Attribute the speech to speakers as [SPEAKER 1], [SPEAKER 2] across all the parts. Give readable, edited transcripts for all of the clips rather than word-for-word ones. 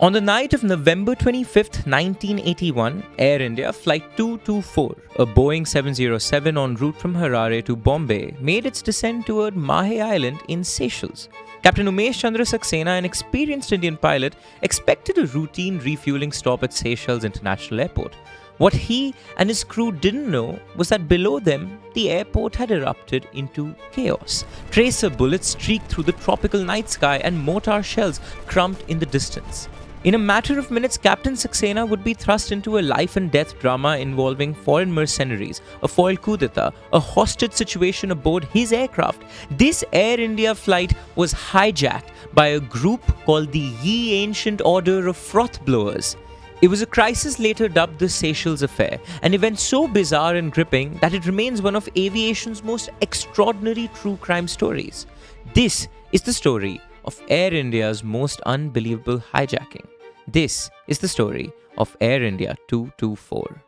[SPEAKER 1] On the night of November 25th, 1981, Air India Flight 224, a Boeing 707 en route from Harare to Bombay, made its descent toward Mahé Island in Seychelles. Captain Umesh Chandra Saxena, an experienced Indian pilot, expected a routine refueling stop at Seychelles International Airport. What he and his crew didn't know was that below them, the airport had erupted into chaos. Tracer bullets streaked through the tropical night sky and mortar shells crumped in the distance. In a matter of minutes, Captain Saxena would be thrust into a life and death drama involving foreign mercenaries, a foiled coup d'etat, a hostage situation aboard his aircraft. This Air India flight was hijacked by a group called the Ancient Order of Froth blowers. It was a crisis later dubbed the Seychelles Affair, an event so bizarre and gripping that it remains one of aviation's most extraordinary true crime stories. This is the story of Air India's most unbelievable hijacking. This is the story of Air India 224.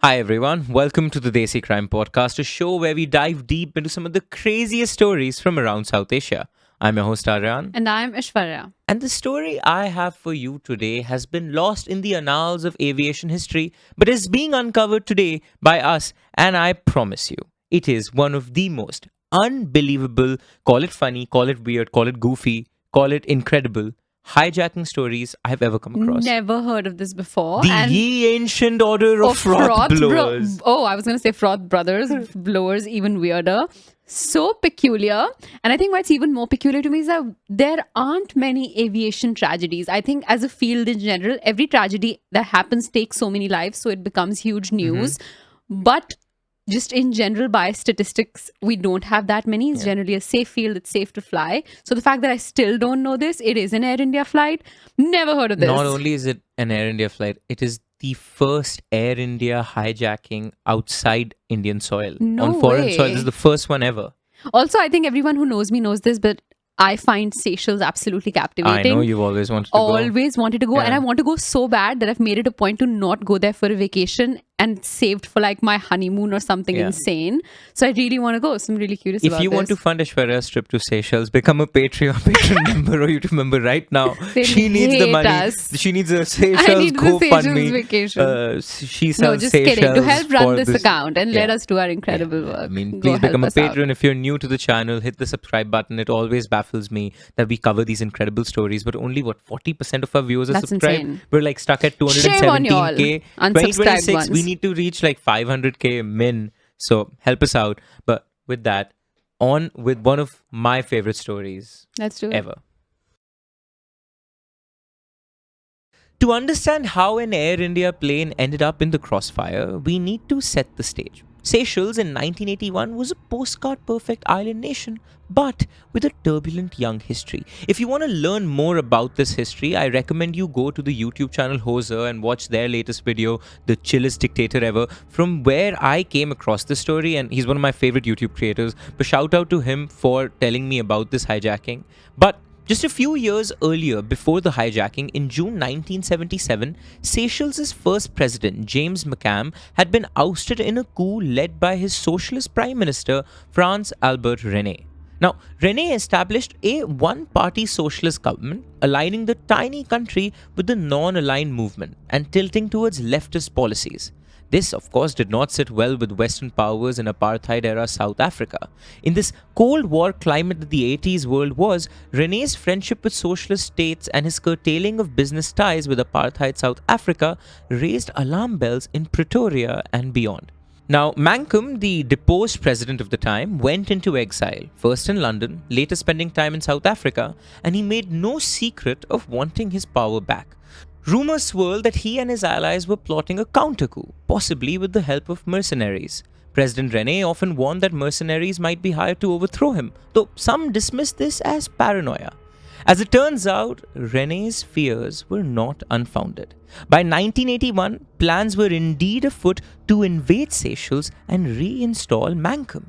[SPEAKER 1] Hi everyone, welcome to the Desi Crime Podcast, a show where we dive deep into some of the craziest stories from around South Asia. I'm your host Aryan.
[SPEAKER 2] And I'm Ishwarya.
[SPEAKER 1] And the story I have for you today has been lost in the annals of aviation history, but is being uncovered today by us, and I promise you, it is one of the most unbelievable, call it funny, call it weird, call it goofy, call it incredible, hijacking stories I've ever come across.
[SPEAKER 2] Never heard of this before.
[SPEAKER 1] The Ancient Order of Froth blowers.
[SPEAKER 2] I was going to say Froth brothers, blowers, even weirder. So peculiar. And I think what's even more peculiar to me is that there aren't many aviation tragedies. I think as a field in general, every tragedy that happens takes so many lives, so it becomes huge news. But just in general, by statistics, we don't have that many. It's generally a safe field. It's safe to fly. So the fact that I still don't know this, it is an Air India flight. Never heard of this.
[SPEAKER 1] Not only is it an Air India flight, it is the first Air India hijacking outside Indian soil. On foreign soil. This is the first one ever.
[SPEAKER 2] Also, I think everyone who knows me knows this, but I find Seychelles absolutely captivating.
[SPEAKER 1] I know you've always wanted to go.
[SPEAKER 2] Always wanted to go.
[SPEAKER 1] Yeah.
[SPEAKER 2] And I want to go so bad that I've made it a point to not go there for a vacation and saved for like my honeymoon or something insane. So I really want to go. So I'm really curious about this.
[SPEAKER 1] If you want to fund Aishwarya's trip to Seychelles, become a patron member or YouTube member right now. She needs the money. She needs a Seychelles GoFundMe.
[SPEAKER 2] Vacation.
[SPEAKER 1] She sells
[SPEAKER 2] No, just
[SPEAKER 1] Seychelles
[SPEAKER 2] kidding. To help run this account and let
[SPEAKER 1] Yeah.
[SPEAKER 2] us do our incredible work.
[SPEAKER 1] I mean,
[SPEAKER 2] Go
[SPEAKER 1] please become a
[SPEAKER 2] help us out.
[SPEAKER 1] patron. If you're new to the channel, hit the subscribe button. It always baffles me that we cover these incredible stories, but only 40% of our viewers are
[SPEAKER 2] That's
[SPEAKER 1] subscribed.
[SPEAKER 2] insane.
[SPEAKER 1] We're like stuck at
[SPEAKER 2] Shame on y'all,
[SPEAKER 1] 217k.
[SPEAKER 2] unsubscribed
[SPEAKER 1] 2026,
[SPEAKER 2] ones.
[SPEAKER 1] we need to reach like 500k min. So help us out. But with that, on with one of my favorite stories
[SPEAKER 2] Let's do it.
[SPEAKER 1] ever. To understand how an Air India plane ended up in the crossfire, we need to set the stage. Seychelles in 1981 was a postcard-perfect island nation, but with a turbulent young history. If you want to learn more about this history, I recommend you go to the YouTube channel Hoser and watch their latest video, The Chillest Dictator Ever, from where I came across this story, and he's one of my favorite YouTube creators. But shout out to him for telling me about this hijacking. But just a few years earlier, before the hijacking, in June 1977, Seychelles' first president, James McCam, had been ousted in a coup led by his socialist prime minister, Franz Albert René. Now, René established a one-party socialist government, aligning the tiny country with the non-aligned movement and tilting towards leftist policies. This, of course, did not sit well with Western powers in apartheid-era South Africa. In this Cold War climate that the 80s world was, René's friendship with socialist states and his curtailing of business ties with apartheid South Africa raised alarm bells in Pretoria and beyond. Now, Mankum, the deposed president of the time, went into exile, first in London, later spending time in South Africa, and he made no secret of wanting his power back. Rumors swirled that he and his allies were plotting a counter coup, possibly with the help of mercenaries. President Rene often warned that mercenaries might be hired to overthrow him, though some dismissed this as paranoia. As it turns out, Rene's fears were not unfounded. By 1981, plans were indeed afoot to invade Seychelles and reinstall Mankum.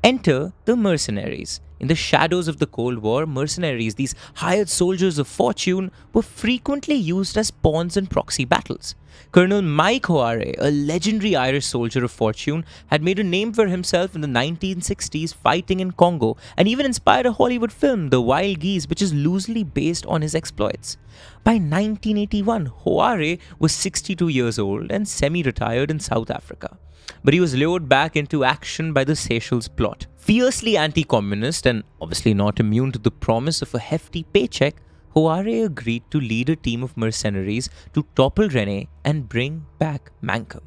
[SPEAKER 1] Enter the mercenaries. In the shadows of the Cold War, mercenaries, these hired soldiers of fortune, were frequently used as pawns in proxy battles. Colonel Mike Harare, a legendary Irish soldier of fortune, had made a name for himself in the 1960s fighting in Congo and even inspired a Hollywood film, The Wild Geese, which is loosely based on his exploits. By 1981, Harare was 62 years old and semi-retired in South Africa. But he was lured back into action by the Seychelles plot. Fiercely anti-communist and obviously not immune to the promise of a hefty paycheck, Harare agreed to lead a team of mercenaries to topple Rene and bring back Mankum.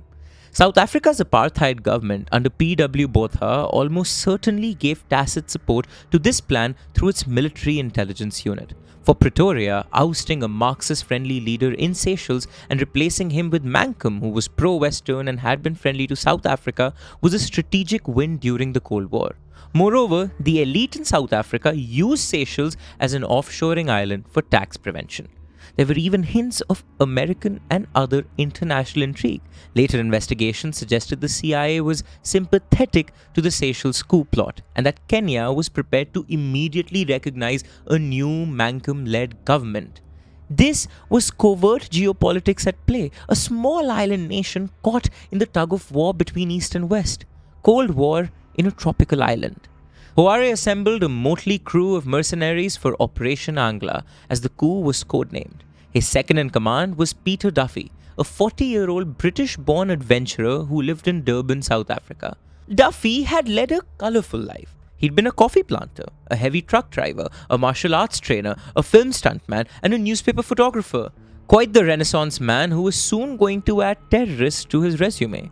[SPEAKER 1] South Africa's apartheid government under P.W. Botha almost certainly gave tacit support to this plan through its military intelligence unit. For Pretoria, ousting a Marxist-friendly leader in Seychelles and replacing him with Mankum, who was pro-Western and had been friendly to South Africa, was a strategic win during the Cold War. Moreover, the elite in South Africa used Seychelles as an offshoring island for tax prevention. There were even hints of American and other international intrigue. Later investigations suggested the CIA was sympathetic to the Seychelles coup plot and that Kenya was prepared to immediately recognize a new Mankum-led government. This was covert geopolitics at play, a small island nation caught in the tug of war between East and West. Cold War in a tropical island. Harare assembled a motley crew of mercenaries for Operation Angla, as the coup was codenamed. His second in command was Peter Duffy, a 40-year-old British-born adventurer who lived in Durban, South Africa. Duffy had led a colourful life. He'd been a coffee planter, a heavy truck driver, a martial arts trainer, a film stuntman, and a newspaper photographer. Quite the Renaissance man who was soon going to add terrorists to his resume.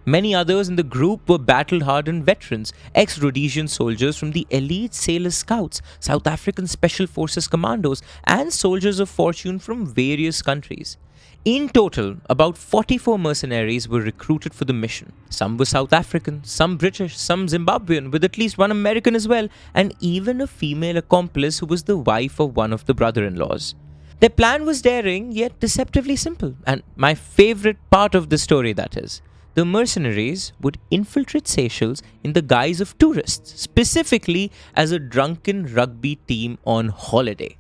[SPEAKER 1] Many others in the group were battle-hardened veterans, ex-Rhodesian soldiers from the elite Sailor Scouts, South African Special Forces commandos, and soldiers of fortune from various countries. In total, about 44 mercenaries were recruited for the mission. Some were South African, some British, some Zimbabwean, with at least one American as well, and even a female accomplice who was the wife of one of the brother-in-laws. Their plan was daring, yet deceptively simple, and my favorite part of the story, that is. The mercenaries would infiltrate Seychelles in the guise of tourists, specifically as a drunken rugby team on holiday.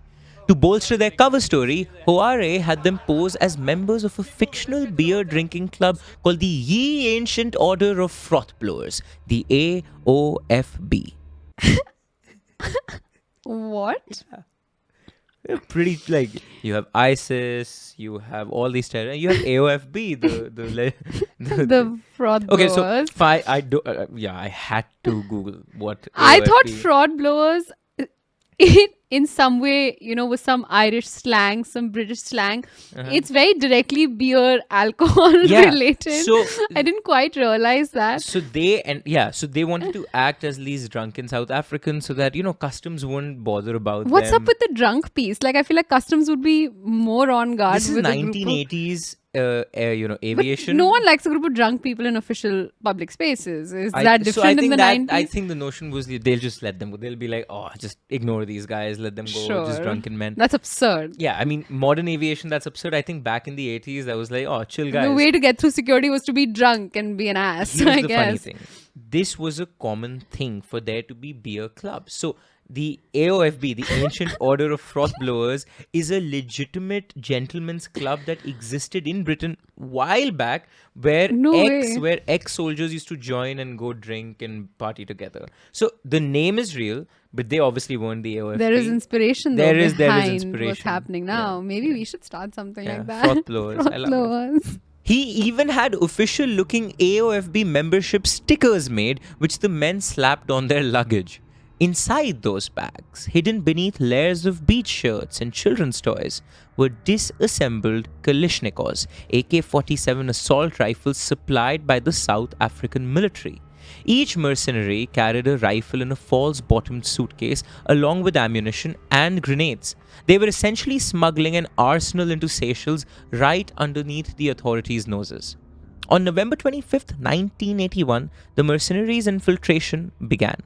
[SPEAKER 1] To bolster their cover story, Harare had them pose as members of a fictional beer drinking club called the Ye Ancient Order of Froth Blowers, the AOFB.
[SPEAKER 2] What?
[SPEAKER 1] Pretty, like, you have ISIS, you have all these terror, you have AOFB,
[SPEAKER 2] The fraud
[SPEAKER 1] okay,
[SPEAKER 2] blowers.
[SPEAKER 1] so I had to Google what
[SPEAKER 2] I thought
[SPEAKER 1] AOFB.
[SPEAKER 2] fraud blowers in some way, with some Irish slang, some British slang. It's very directly beer, alcohol
[SPEAKER 1] Yeah,
[SPEAKER 2] related.
[SPEAKER 1] so-
[SPEAKER 2] I didn't quite realize that.
[SPEAKER 1] So they wanted to act as these drunken South Africans so that customs wouldn't bother about
[SPEAKER 2] What's
[SPEAKER 1] them.
[SPEAKER 2] up with the drunk piece? Like, I feel like customs would be more on guard
[SPEAKER 1] This is
[SPEAKER 2] with a group of-
[SPEAKER 1] 1980s,
[SPEAKER 2] But
[SPEAKER 1] aviation.
[SPEAKER 2] no one likes a group of drunk people in official public spaces. Is that
[SPEAKER 1] So I
[SPEAKER 2] different in
[SPEAKER 1] think
[SPEAKER 2] the
[SPEAKER 1] that
[SPEAKER 2] 90s?
[SPEAKER 1] I think the notion was they'll just let them go. They'll be like, oh, just ignore these guys, let them go, just
[SPEAKER 2] Sure.
[SPEAKER 1] drunken men.
[SPEAKER 2] That's absurd.
[SPEAKER 1] Yeah, I mean, modern aviation, that's absurd. I think back in the 80s, that was like, oh, chill guys.
[SPEAKER 2] The way to get through security was to be drunk and be an ass,
[SPEAKER 1] Here's
[SPEAKER 2] I
[SPEAKER 1] the
[SPEAKER 2] guess.
[SPEAKER 1] funny thing. This was a common thing for there to be beer clubs. So the AOFB, the Ancient Order of Froth Blowers, is a legitimate gentleman's club that existed in Britain while back, where
[SPEAKER 2] No way.
[SPEAKER 1] ex-soldiers used to join and go drink and party together. So the name is real, but they obviously weren't the AOFB.
[SPEAKER 2] There is inspiration though
[SPEAKER 1] There is
[SPEAKER 2] behind what's
[SPEAKER 1] inspiration.
[SPEAKER 2] happening now.
[SPEAKER 1] Yeah,
[SPEAKER 2] Maybe we should start something
[SPEAKER 1] Yeah,
[SPEAKER 2] like that.
[SPEAKER 1] Froth Blowers. I
[SPEAKER 2] Froth
[SPEAKER 1] love it.
[SPEAKER 2] blowers.
[SPEAKER 1] He even had official-looking AOFB membership stickers made, which the men slapped on their luggage. Inside those bags, hidden beneath layers of beach shirts and children's toys, were disassembled Kalashnikovs, AK-47 assault rifles supplied by the South African military. Each mercenary carried a rifle in a false-bottomed suitcase along with ammunition and grenades. They were essentially smuggling an arsenal into Seychelles right underneath the authorities' noses. On November 25th, 1981, the mercenaries' infiltration began.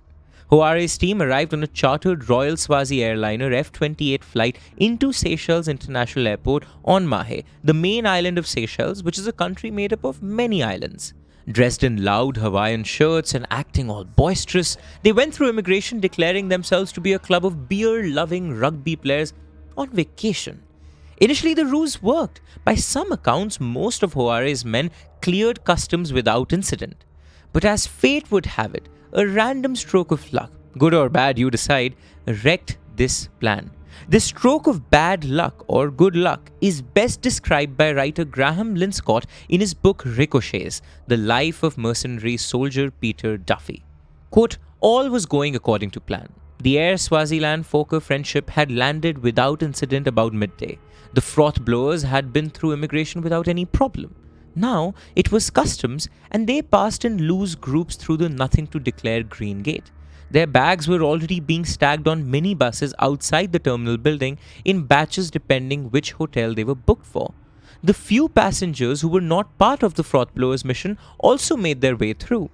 [SPEAKER 1] Harare's team arrived on a chartered Royal Swazi airliner F-28 flight into Seychelles International Airport on Mahé, the main island of Seychelles, which is a country made up of many islands. Dressed in loud Hawaiian shirts and acting all boisterous, they went through immigration declaring themselves to be a club of beer-loving rugby players on vacation. Initially, the ruse worked. By some accounts, most of Harare's men cleared customs without incident. But as fate would have it, a random stroke of luck, good or bad you decide, wrecked this plan. This stroke of bad luck or good luck is best described by writer Graham Linscott in his book Ricochets, The Life of Mercenary Soldier Peter Duffy. Quote, all was going according to plan. The Air Swaziland Fokker Friendship had landed without incident about midday. The Froth blowers had been through immigration without any problem. Now it was customs, and they passed in loose groups through the nothing to declare green gate. Their bags were already being stacked on minibuses outside the terminal building in batches depending which hotel they were booked for. The few passengers who were not part of the Froth blowers mission also made their way through.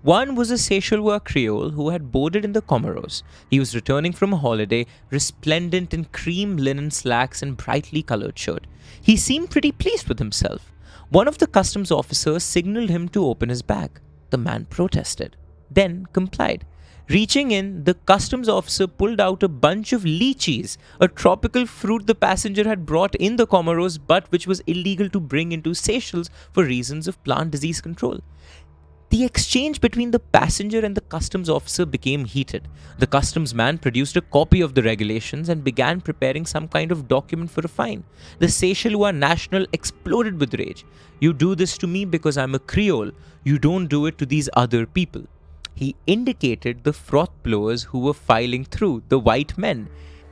[SPEAKER 1] One was a Seychellois Creole who had boarded in the Comoros. He was returning from a holiday, resplendent in cream linen slacks and brightly colored shirt. He seemed pretty pleased with himself. One of the customs officers signaled him to open his bag. The man protested, then complied. Reaching in, the customs officer pulled out a bunch of lychees, a tropical fruit the passenger had brought in the Comoros but which was illegal to bring into Seychelles for reasons of plant disease control. The exchange between the passenger and the customs officer became heated. The customs man produced a copy of the regulations and began preparing some kind of document for a fine. The Seychellois national exploded with rage. You do this to me because I'm a Creole. You don't do it to these other people. He indicated the froth blowers who were filing through, the white men.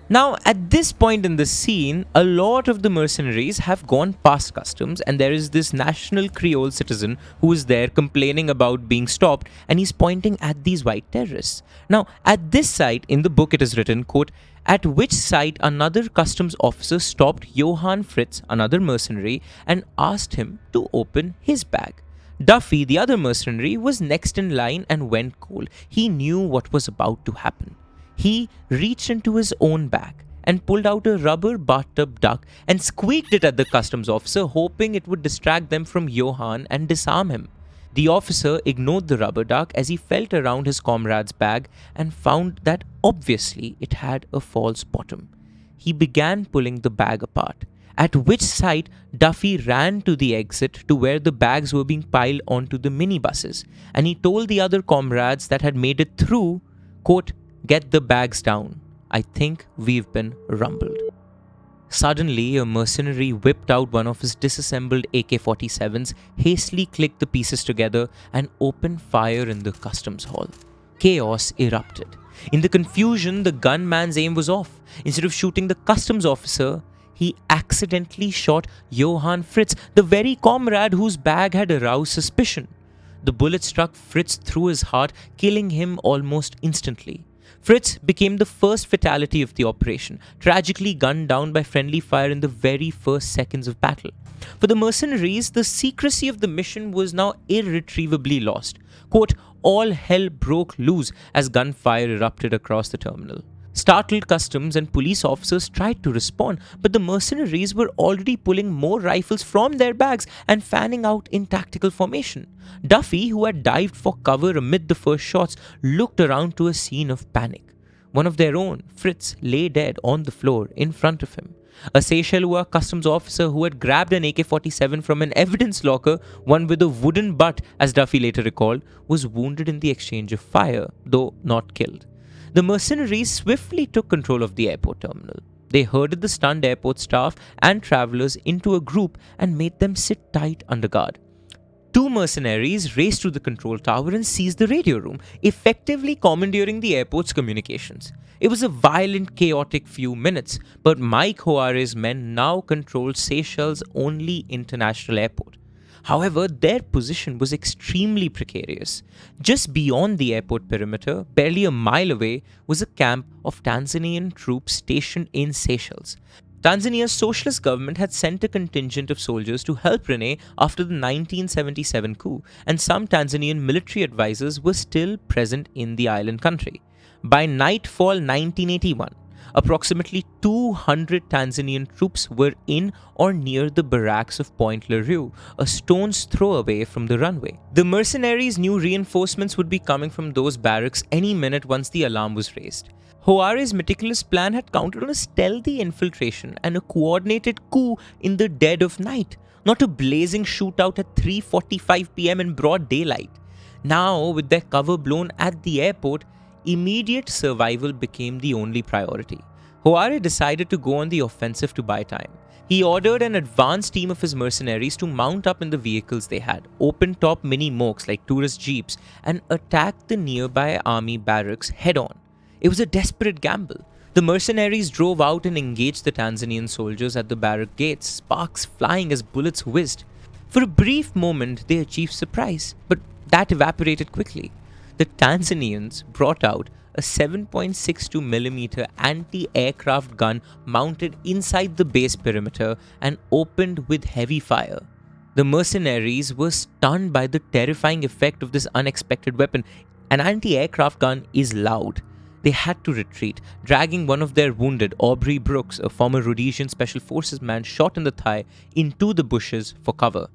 [SPEAKER 1] Now, at this point in the scene, a lot of the mercenaries have gone past customs, and there is this national Creole citizen who is there complaining about being stopped, and he's pointing at these white terrorists. Now, at this site, in the book it is written, quote, at which site another customs officer stopped Johann Fritz, another mercenary, and asked him to open his bag. Duffy, the other mercenary, was next in line and went cold. He knew what was about to happen. He reached into his own bag and pulled out a rubber bathtub duck and squeaked it at the customs officer, hoping it would distract them from Johann and disarm him. The officer ignored the rubber duck as he felt around his comrade's bag and found that obviously it had a false bottom. He began pulling the bag apart, at which sight Duffy ran to the exit to where the bags were being piled onto the minibuses, and he told the other comrades that had made it through, quote, get the bags down. I think we've been rumbled. Suddenly, a mercenary whipped out one of his disassembled AK-47s, hastily clicked the pieces together, and opened fire in the customs hall. Chaos erupted. In the confusion, the gunman's aim was off. Instead of shooting the customs officer, he accidentally shot Johann Fritz, the very comrade whose bag had aroused suspicion. The bullet struck Fritz through his heart, killing him almost instantly. Fritz became the first fatality of the operation, tragically gunned down by friendly fire in the very first seconds of battle. For the mercenaries, the secrecy of the mission was now irretrievably lost. Quote, all hell broke loose as gunfire erupted across the terminal. Startled customs and police officers tried to respond, but the mercenaries were already pulling more rifles from their bags and fanning out in tactical formation. Duffy, who had dived for cover amid the first shots, looked around to a scene of panic. One of their own, Fritz, lay dead on the floor in front of him. A Seychellois customs officer who had grabbed an AK-47 from an evidence locker, one with a wooden butt, as Duffy later recalled, was wounded in the exchange of fire, though not killed. The mercenaries swiftly took control of the airport terminal. They herded the stunned airport staff and travelers into a group and made them sit tight under guard. Two mercenaries raced to the control tower and seized the radio room, effectively commandeering the airport's communications. It was a violent, chaotic few minutes, but Mike Harare's men now controlled Seychelles' only international airport. However, their position was extremely precarious. Just beyond the airport perimeter, barely a mile away, was a camp of Tanzanian troops stationed in Seychelles. Tanzania's socialist government had sent a contingent of soldiers to help Rene after the 1977 coup, and some Tanzanian military advisors were still present in the island country. By nightfall 1981, approximately 200 Tanzanian troops were in or near the barracks of Point Leroux, a stone's throw away from the runway. The mercenaries knew reinforcements would be coming from those barracks any minute once the alarm was raised. Harare's meticulous plan had counted on a stealthy infiltration and a coordinated coup in the dead of night, not a blazing shootout at 3:45 p.m. in broad daylight. Now, with their cover blown at the airport, immediate survival became the only priority. Harare decided to go on the offensive to buy time. He ordered an advance team of his mercenaries to mount up in the vehicles they had, open-top mini-mokes like tourist jeeps, and attack the nearby army barracks head-on. It was a desperate gamble. The mercenaries drove out and engaged the Tanzanian soldiers at the barrack gates, sparks flying as bullets whizzed. For a brief moment, they achieved surprise, but that evaporated quickly. The Tanzanians brought out a 7.62mm anti-aircraft gun mounted inside the base perimeter and opened with heavy fire. The mercenaries were stunned by the terrifying effect of this unexpected weapon. An anti-aircraft gun is loud. They had to retreat, dragging one of their wounded, Aubrey Brooks, a former Rhodesian Special Forces man shot in the thigh, into the bushes for cover.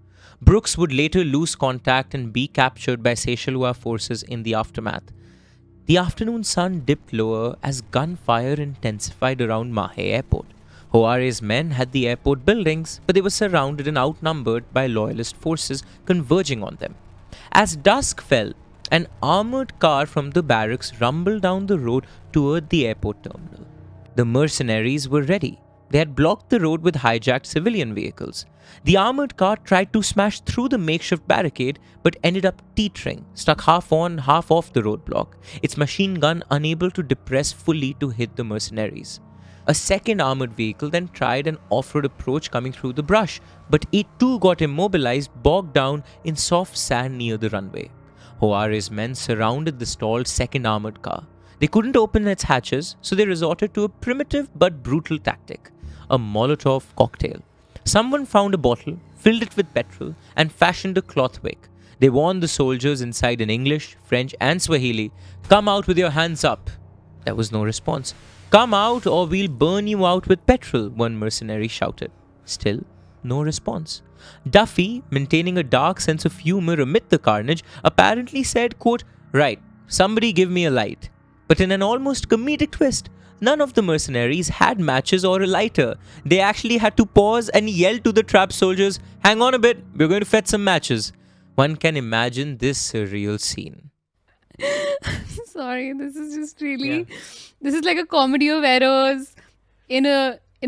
[SPEAKER 1] Brooks would later lose contact and be captured by Seychelles forces in the aftermath. The afternoon sun dipped lower as gunfire intensified around Mahé Airport. Harare's men had the airport buildings, but they were surrounded and outnumbered by loyalist forces converging on them. As dusk fell, an armored car from the barracks rumbled down the road toward the airport terminal. The mercenaries were ready. They had blocked the road with hijacked civilian vehicles. The armored car tried to smash through the makeshift barricade but ended up teetering, stuck half on, half off the roadblock, its machine gun unable to depress fully to hit the mercenaries. A second armored vehicle then tried an off-road approach coming through the brush, but it too got immobilized, bogged down in soft sand near the runway. Harare's men surrounded the stalled second armored car. They couldn't open its hatches, so they resorted to a primitive but brutal tactic, a Molotov cocktail. Someone found a bottle, filled it with petrol, and fashioned a cloth wick. They warned the soldiers inside in English, French, and Swahili, "Come out with your hands up." There was no response. "Come out or we'll burn you out with petrol," one mercenary shouted. Still, no response. Duffy, maintaining a dark sense of humor amid the carnage, apparently said, quote, "Right, somebody give me a light." But in an almost comedic twist, none of the mercenaries had matches or a lighter. They actually had to pause and yell to the trapped soldiers, "Hang on a bit, we're going to fetch some matches." One can imagine this surreal scene.
[SPEAKER 2] Sorry, this is just really.
[SPEAKER 1] Yeah.
[SPEAKER 2] This is like a comedy of errors in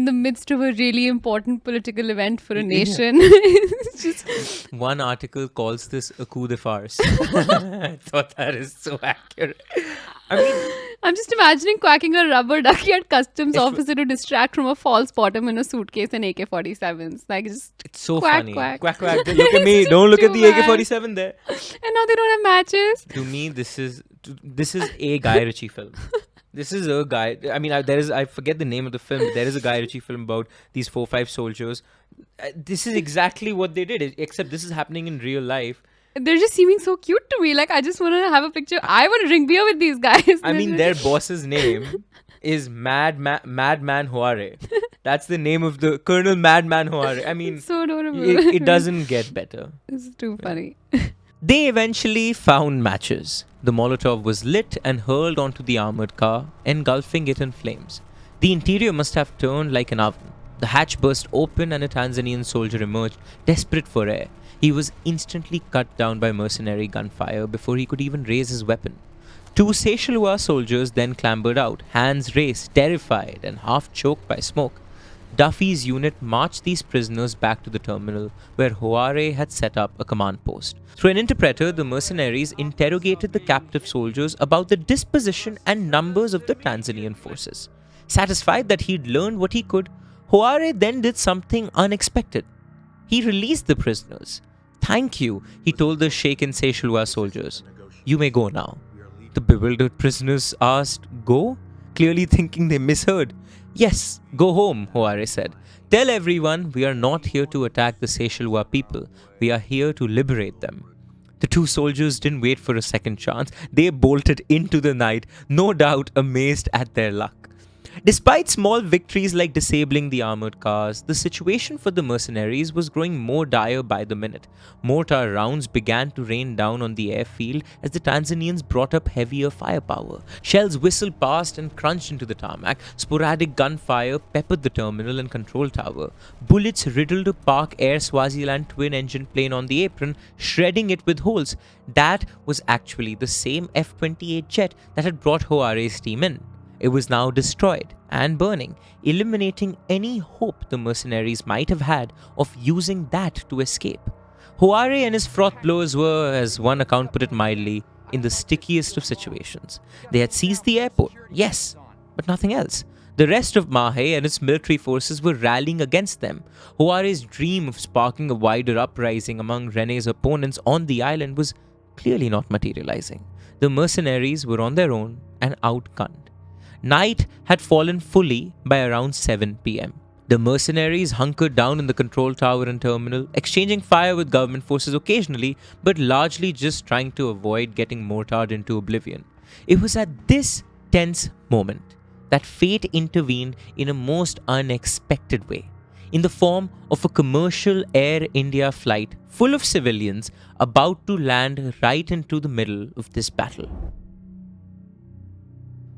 [SPEAKER 2] the midst of a really important political event for a nation. It's just
[SPEAKER 1] One article calls this a coup de farce. I thought that is so accurate. I mean,
[SPEAKER 2] I'm just imagining quacking a rubber ducky at customs officer to distract from a false bottom in a suitcase and AK-47s. Like just
[SPEAKER 1] it's so
[SPEAKER 2] quack,
[SPEAKER 1] funny.
[SPEAKER 2] quack.
[SPEAKER 1] Quack, quack. Look at me.
[SPEAKER 2] It's
[SPEAKER 1] Don't look at
[SPEAKER 2] too
[SPEAKER 1] the
[SPEAKER 2] bad.
[SPEAKER 1] AK-47 there.
[SPEAKER 2] And now they don't have matches.
[SPEAKER 1] To me, this is a Guy Ritchie film. This is a guy. I mean, I forget the name of the film. But there is a Guy Ritchie film about these 4-5 soldiers. This is exactly what they did, except this is happening in real life.
[SPEAKER 2] They're just seeming so cute to me. Like, I just want to have a picture. I want to drink beer with these guys.
[SPEAKER 1] I mean, their boss's name is Madman Harare. That's the name of the Colonel Madman Harare. I mean,
[SPEAKER 2] It's so adorable.
[SPEAKER 1] it doesn't get better.
[SPEAKER 2] This is too funny.
[SPEAKER 1] They eventually found matches. The Molotov was lit and hurled onto the armored car, engulfing it in flames. The interior must have turned like an oven. The hatch burst open and a Tanzanian soldier emerged, desperate for air. He was instantly cut down by mercenary gunfire before he could even raise his weapon. Two Seychelles soldiers then clambered out, hands raised, terrified and half choked by smoke. Duffy's unit marched these prisoners back to the terminal, where Harare had set up a command post. Through an interpreter, the mercenaries interrogated the captive soldiers about the disposition and numbers of the Tanzanian forces. Satisfied that he'd learned what he could, Harare then did something unexpected. He released the prisoners. "Thank you," he told the shaken Seychelles soldiers. "You may go now." The bewildered prisoners asked, "Go?" Clearly thinking they misheard. Yes, go home, Hoare said. Tell everyone we are not here to attack the Seychelles people. We are here to liberate them. The two soldiers didn't wait for a second chance. They bolted into the night, no doubt amazed at their luck. Despite small victories like disabling the armored cars, the situation for the mercenaries was growing more dire by the minute. Mortar rounds began to rain down on the airfield as the Tanzanians brought up heavier firepower. Shells whistled past and crunched into the tarmac. Sporadic gunfire peppered the terminal and control tower. Bullets riddled a Park Air Swaziland twin-engine plane on the apron, shredding it with holes. That was actually the same F-28 jet that had brought Hoare's team in. It was now destroyed and burning, eliminating any hope the mercenaries might have had of using that to escape. Hoare and his froth blowers were, as one account put it mildly, in the stickiest of situations. They had seized the airport, yes, but nothing else. The rest of Mahé and its military forces were rallying against them. Hoare's dream of sparking a wider uprising among René's opponents on the island was clearly not materializing. The mercenaries were on their own and outgunned. Night had fallen fully by around 7 pm. The mercenaries hunkered down in the control tower and terminal, exchanging fire with government forces occasionally, but largely just trying to avoid getting mortared into oblivion. It was at this tense moment that fate intervened in a most unexpected way, in the form of a commercial Air India flight full of civilians about to land right into the middle of this battle.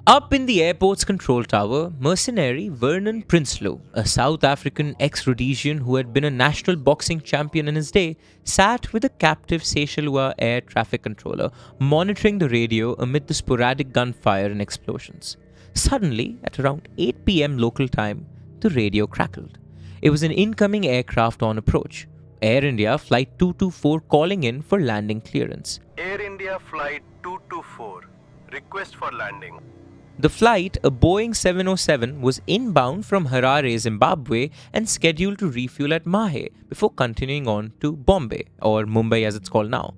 [SPEAKER 1] Up in the airport's control tower, mercenary Vernon Prinsloo, a South African ex-Rhodesian who had been a national boxing champion in his day, sat with a captive Seychelles air traffic controller, monitoring the radio amid the sporadic gunfire and explosions. Suddenly, at around 8 pm local time, the radio crackled. It was an incoming aircraft on approach. Air India Flight 224 calling in for landing clearance.
[SPEAKER 3] Air India Flight 224. Request for landing.
[SPEAKER 1] The flight, a Boeing 707, was inbound from Harare, Zimbabwe, and scheduled to refuel at Mahé before continuing on to Bombay, or Mumbai as it's called now.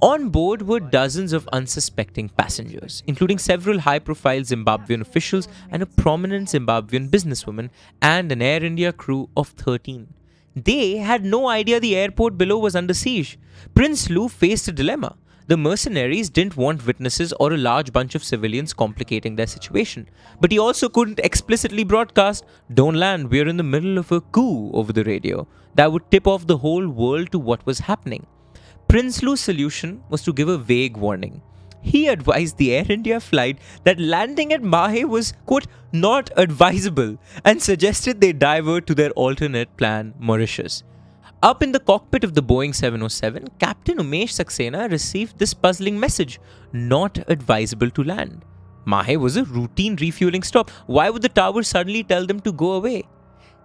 [SPEAKER 1] On board were dozens of unsuspecting passengers, including several high-profile Zimbabwean officials and a prominent Zimbabwean businesswoman, and an Air India crew of 13. They had no idea the airport below was under siege. Prinsloo faced a dilemma. The mercenaries didn't want witnesses or a large bunch of civilians complicating their situation. But he also couldn't explicitly broadcast, "Don't land, we're in the middle of a coup," over the radio. That would tip off the whole world to what was happening. Prinsloo's solution was to give a vague warning. He advised the Air India flight that landing at Mahé was, quote, not advisable, and suggested they divert to their alternate plan, Mauritius. Up in the cockpit of the Boeing 707, Captain Umesh Saxena received this puzzling message: not advisable to land. Mahé was a routine refueling stop. Why would the tower suddenly tell them to go away?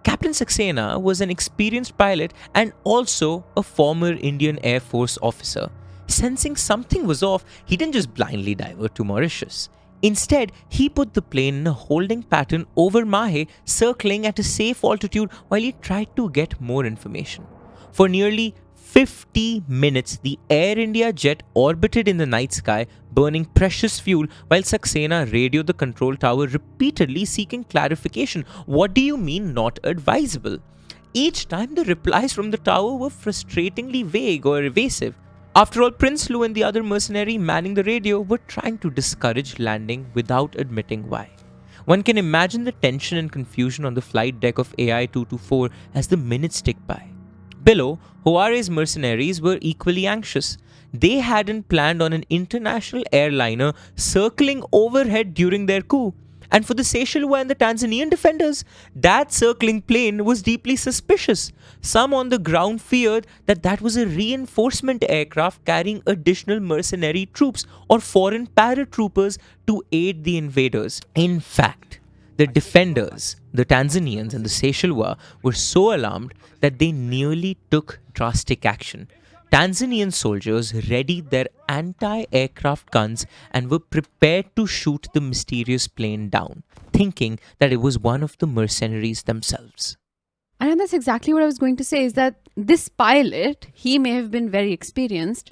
[SPEAKER 1] Captain Saxena was an experienced pilot and also a former Indian Air Force officer. Sensing something was off, he didn't just blindly divert to Mauritius. Instead, he put the plane in a holding pattern over Mahé, circling at a safe altitude while he tried to get more information. For nearly 50 minutes, the Air India jet orbited in the night sky, burning precious fuel, while Saxena radioed the control tower repeatedly seeking clarification. What do you mean not advisable? Each time the replies from the tower were frustratingly vague or evasive. After all, Prinsloo and the other mercenary manning the radio were trying to discourage landing without admitting why. One can imagine the tension and confusion on the flight deck of AI-224 as the minutes ticked by. Below, Hoare's mercenaries were equally anxious. They hadn't planned on an international airliner circling overhead during their coup. And for the Seychelles and the Tanzanian defenders, that circling plane was deeply suspicious. Some on the ground feared that that was a reinforcement aircraft carrying additional mercenary troops or foreign paratroopers to aid the invaders. In fact, the defenders, the Tanzanians and the Seychelles, were so alarmed that they nearly took drastic action. Tanzanian soldiers readied their anti-aircraft guns and were prepared to shoot the mysterious plane down, thinking that it was one of the mercenaries themselves.
[SPEAKER 2] And that's exactly what I was going to say, is that this pilot, he may have been very experienced,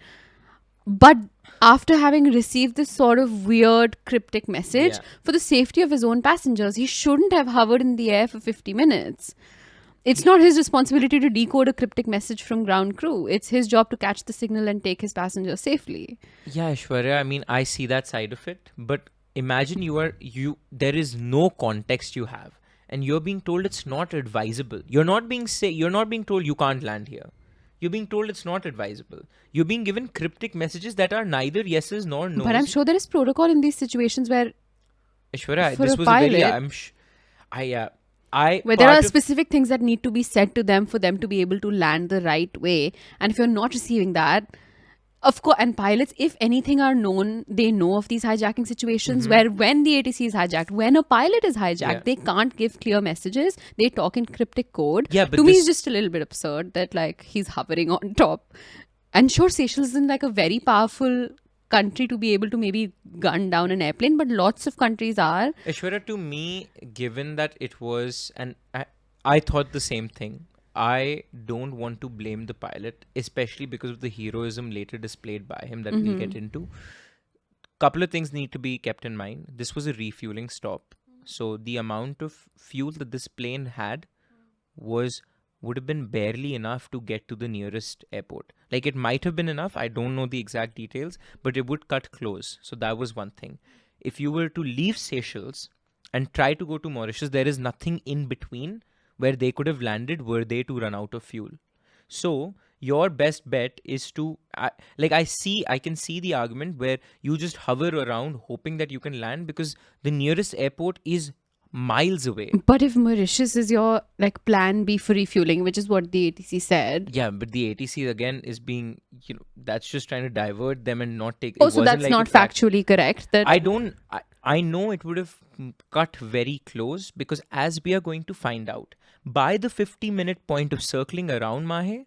[SPEAKER 2] but after having received this sort of weird cryptic message
[SPEAKER 1] Yeah.
[SPEAKER 2] for the safety of his own passengers. He shouldn't have hovered in the air for 50 minutes. It's not his responsibility to decode a cryptic message from ground crew. It's his job to catch the signal and take his passengers safely.
[SPEAKER 1] Yeah, Aishwarya, I mean, I see that side of it, but imagine there is no context you have, and you're being told it's not advisable. You're not being told you can't land here. You're being told it's not advisable. You're being given cryptic messages that are neither yeses nor nos.
[SPEAKER 2] But I'm sure there is protocol in these situations where
[SPEAKER 1] Aishwarya,
[SPEAKER 2] for
[SPEAKER 1] this
[SPEAKER 2] a
[SPEAKER 1] was a very,
[SPEAKER 2] pilot-
[SPEAKER 1] I,
[SPEAKER 2] there are
[SPEAKER 1] part of-
[SPEAKER 2] specific things that need to be said to them for them to be able to land the right way. And if you're not receiving that, of course, and pilots, if anything are known, they know of these hijacking situations where when the ATC is hijacked, when a pilot is hijacked,
[SPEAKER 1] Yeah.
[SPEAKER 2] they can't give clear messages. They talk in cryptic code.
[SPEAKER 1] Yeah, but
[SPEAKER 2] to me,
[SPEAKER 1] this-
[SPEAKER 2] it's just a little bit absurd that like he's hovering on top. And sure, Seychelles isn't like a very powerful country to be able to maybe gun down an airplane, but lots of countries are.
[SPEAKER 1] Aishwarya, to me, given that it was, and I thought the same thing. I don't want to blame the pilot, especially because of the heroism later displayed by him that we'll get into. Couple of things need to be kept in mind. This was a refueling stop, so the amount of fuel that this plane had would have been barely enough to get to the nearest airport. Like, it might have been enough, I don't know the exact details, but it would cut close. So that was one thing. If you were to leave Seychelles and try to go to Mauritius, there is nothing in between where they could have landed were they to run out of fuel. So your best bet is to I can see the argument where you just hover around hoping that you can land, because the nearest airport is miles away.
[SPEAKER 2] But if Mauritius is your like plan B for refueling, which is what the ATC said.
[SPEAKER 1] Yeah, but the ATC again is being, that's just trying to divert them and not take.
[SPEAKER 2] Oh, so that's not factually correct. That
[SPEAKER 1] I know it would have cut very close, because as we are going to find out, by the 50-minute point of circling around Mahé,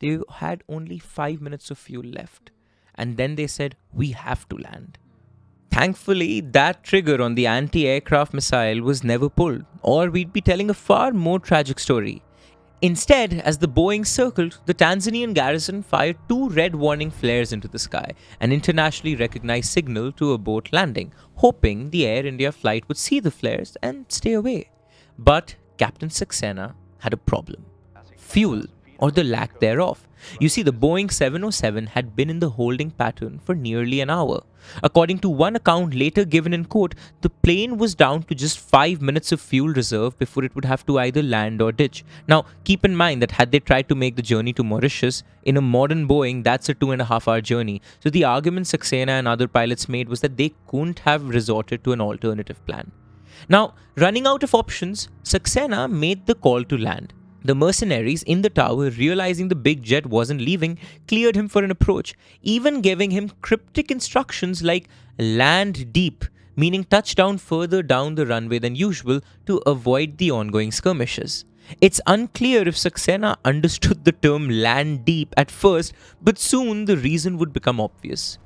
[SPEAKER 1] they had only 5 minutes of fuel left. And then they said, we have to land. Thankfully, that trigger on the anti-aircraft missile was never pulled, or we'd be telling a far more tragic story. Instead, as the Boeing circled, the Tanzanian garrison fired 2 red warning flares into the sky, an internationally recognized signal to abort landing, hoping the Air India flight would see the flares and stay away. But Captain Saxena had a problem. Fuel, or the lack thereof. You see, the Boeing 707 had been in the holding pattern for nearly an hour. According to one account later given in court, the plane was down to just 5 minutes of fuel reserve before it would have to either land or ditch. Now, keep in mind that had they tried to make the journey to Mauritius, in a modern Boeing, that's a 2.5-hour journey. So the argument Saxena and other pilots made was that they couldn't have resorted to an alternative plan. Now, running out of options, Saxena made the call to land. The mercenaries in the tower, realizing the big jet wasn't leaving, cleared him for an approach, even giving him cryptic instructions like land deep, meaning touchdown further down the runway than usual to avoid the ongoing skirmishes. It's unclear if Saxena understood the term land deep at first, but soon the reason would become obvious.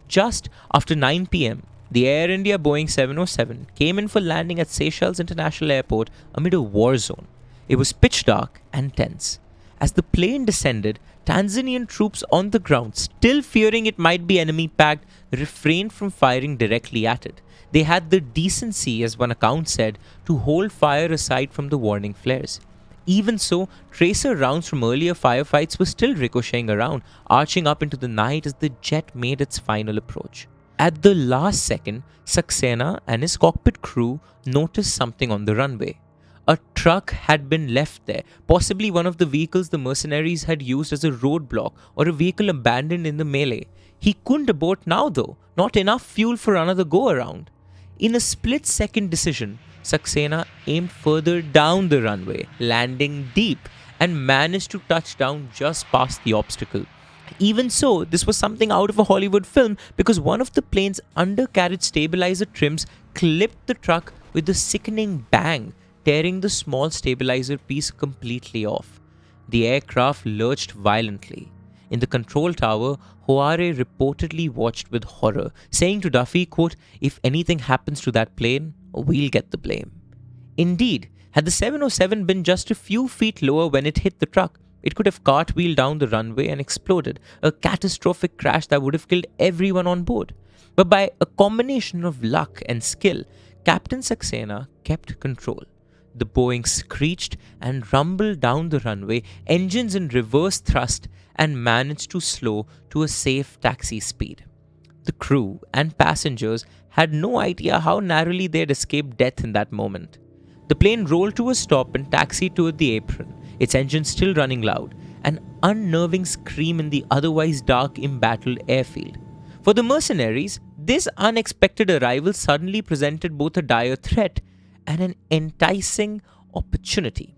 [SPEAKER 1] Just after 9 p.m., the Air India Boeing 707 came in for landing at Seychelles International Airport amid a war zone. It was pitch dark and tense. As the plane descended, Tanzanian troops on the ground, still fearing it might be enemy-packed, refrained from firing directly at it. They had the decency, as one account said, to hold fire aside from the warning flares. Even so, tracer rounds from earlier firefights were still ricocheting around, arching up into the night as the jet made its final approach. At the last second, Saxena and his cockpit crew noticed something on the runway. A truck had been left there, possibly one of the vehicles the mercenaries had used as a roadblock or a vehicle abandoned in the melee. He couldn't abort now though, not enough fuel for another go-around. In a split-second decision, Saxena aimed further down the runway, landing deep, and managed to touch down just past the obstacle. Even so, this was something out of a Hollywood film, because one of the plane's undercarriage stabilizer trims clipped the truck with a sickening bang, tearing the small stabilizer piece completely off. The aircraft lurched violently. In the control tower, Harare reportedly watched with horror, saying to Duffy, quote, "If anything happens to that plane, we'll get the blame." Indeed, had the 707 been just a few feet lower when it hit the truck, It could have cartwheeled down the runway and exploded, a catastrophic crash that would have killed everyone on board. But by a combination of luck and skill, Captain Saxena kept control. The Boeing screeched and rumbled down the runway, engines in reverse thrust, and managed to slow to a safe taxi speed. The crew and passengers had no idea how narrowly they had escaped death in that moment. The plane rolled to a stop and taxied toward the apron, its engine still running loud, an unnerving scream in the otherwise dark, embattled airfield. For the mercenaries, this unexpected arrival suddenly presented both a dire threat and an enticing opportunity.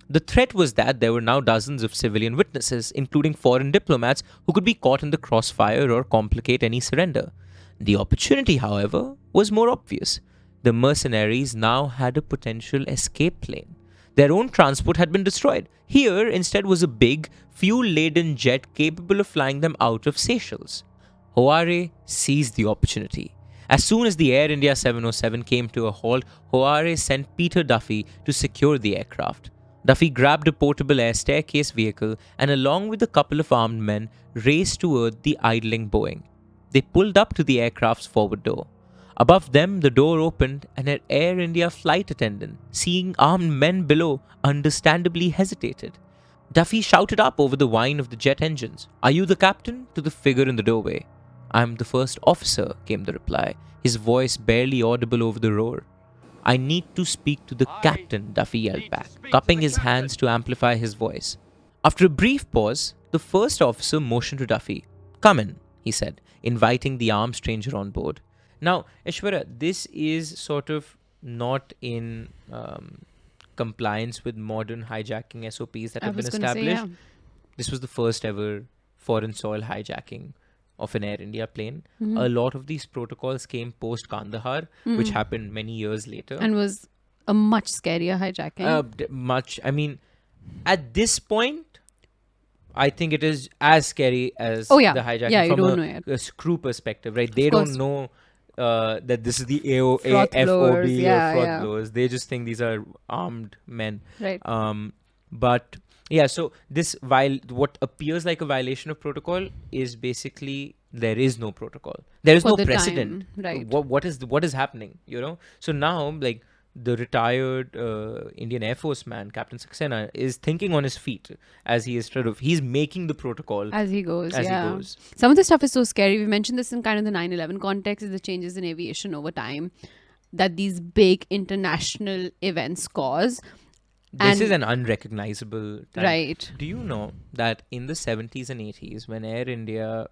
[SPEAKER 1] The threat was that there were now dozens of civilian witnesses, including foreign diplomats, who could be caught in the crossfire or complicate any surrender. The opportunity, however, was more obvious. The mercenaries now had a potential escape plane. Their own transport had been destroyed. Here, instead, was a big, fuel-laden jet capable of flying them out of Seychelles. Harare seized the opportunity. As soon as the Air India 707 came to a halt, Harare sent Peter Duffy to secure the aircraft. Duffy grabbed a portable air staircase vehicle and, along with a couple of armed men, raced toward the idling Boeing. They pulled up to the aircraft's forward door. Above them, the door opened and an Air India flight attendant, seeing armed men below, understandably hesitated. Duffy shouted up over the whine of the jet engines, "Are you the captain?" to the figure in the doorway. "I'm the first officer," came the reply, his voice barely audible over the roar. "I need to speak to the captain," Duffy yelled back, cupping his hands to amplify his voice. After a brief pause, the first officer motioned to Duffy. "Come in," he said, inviting the armed stranger on board. Now, Aishwarya, this is sort of not in compliance with modern hijacking SOPs that have been established. This was the first ever foreign soil hijacking of an Air India plane. A lot of these protocols came post Kandahar, which happened many years later.
[SPEAKER 2] And was a much scarier hijacking.
[SPEAKER 1] I mean, at this point, I think it is as scary as
[SPEAKER 2] Oh, yeah.
[SPEAKER 1] the hijacking
[SPEAKER 2] Yeah, you
[SPEAKER 1] from
[SPEAKER 2] don't know yet.
[SPEAKER 1] a crew perspective, right? They
[SPEAKER 2] Of course.
[SPEAKER 1] don't know that this is the
[SPEAKER 2] Froth
[SPEAKER 1] AOFB
[SPEAKER 2] blowers,
[SPEAKER 1] or
[SPEAKER 2] yeah,
[SPEAKER 1] Froth
[SPEAKER 2] yeah.
[SPEAKER 1] blowers. They just think these are armed men.
[SPEAKER 2] Right.
[SPEAKER 1] But yeah, so this, while what appears like a violation of protocol is basically there is no protocol. There is
[SPEAKER 2] For
[SPEAKER 1] no
[SPEAKER 2] the
[SPEAKER 1] precedent.
[SPEAKER 2] time, right.
[SPEAKER 1] What is happening? So now, like, the retired Indian Air Force man, Captain Saxena, is thinking on his feet as he is he's making the protocol
[SPEAKER 2] As he goes,
[SPEAKER 1] as
[SPEAKER 2] yeah.
[SPEAKER 1] he goes.
[SPEAKER 2] Some of the stuff is so scary. We mentioned this in kind of the 9/11 context, is the changes in aviation over time that these big international events cause.
[SPEAKER 1] This is an unrecognizable time.
[SPEAKER 2] Right.
[SPEAKER 1] Do you know that in the 70s and 80s, when Air India,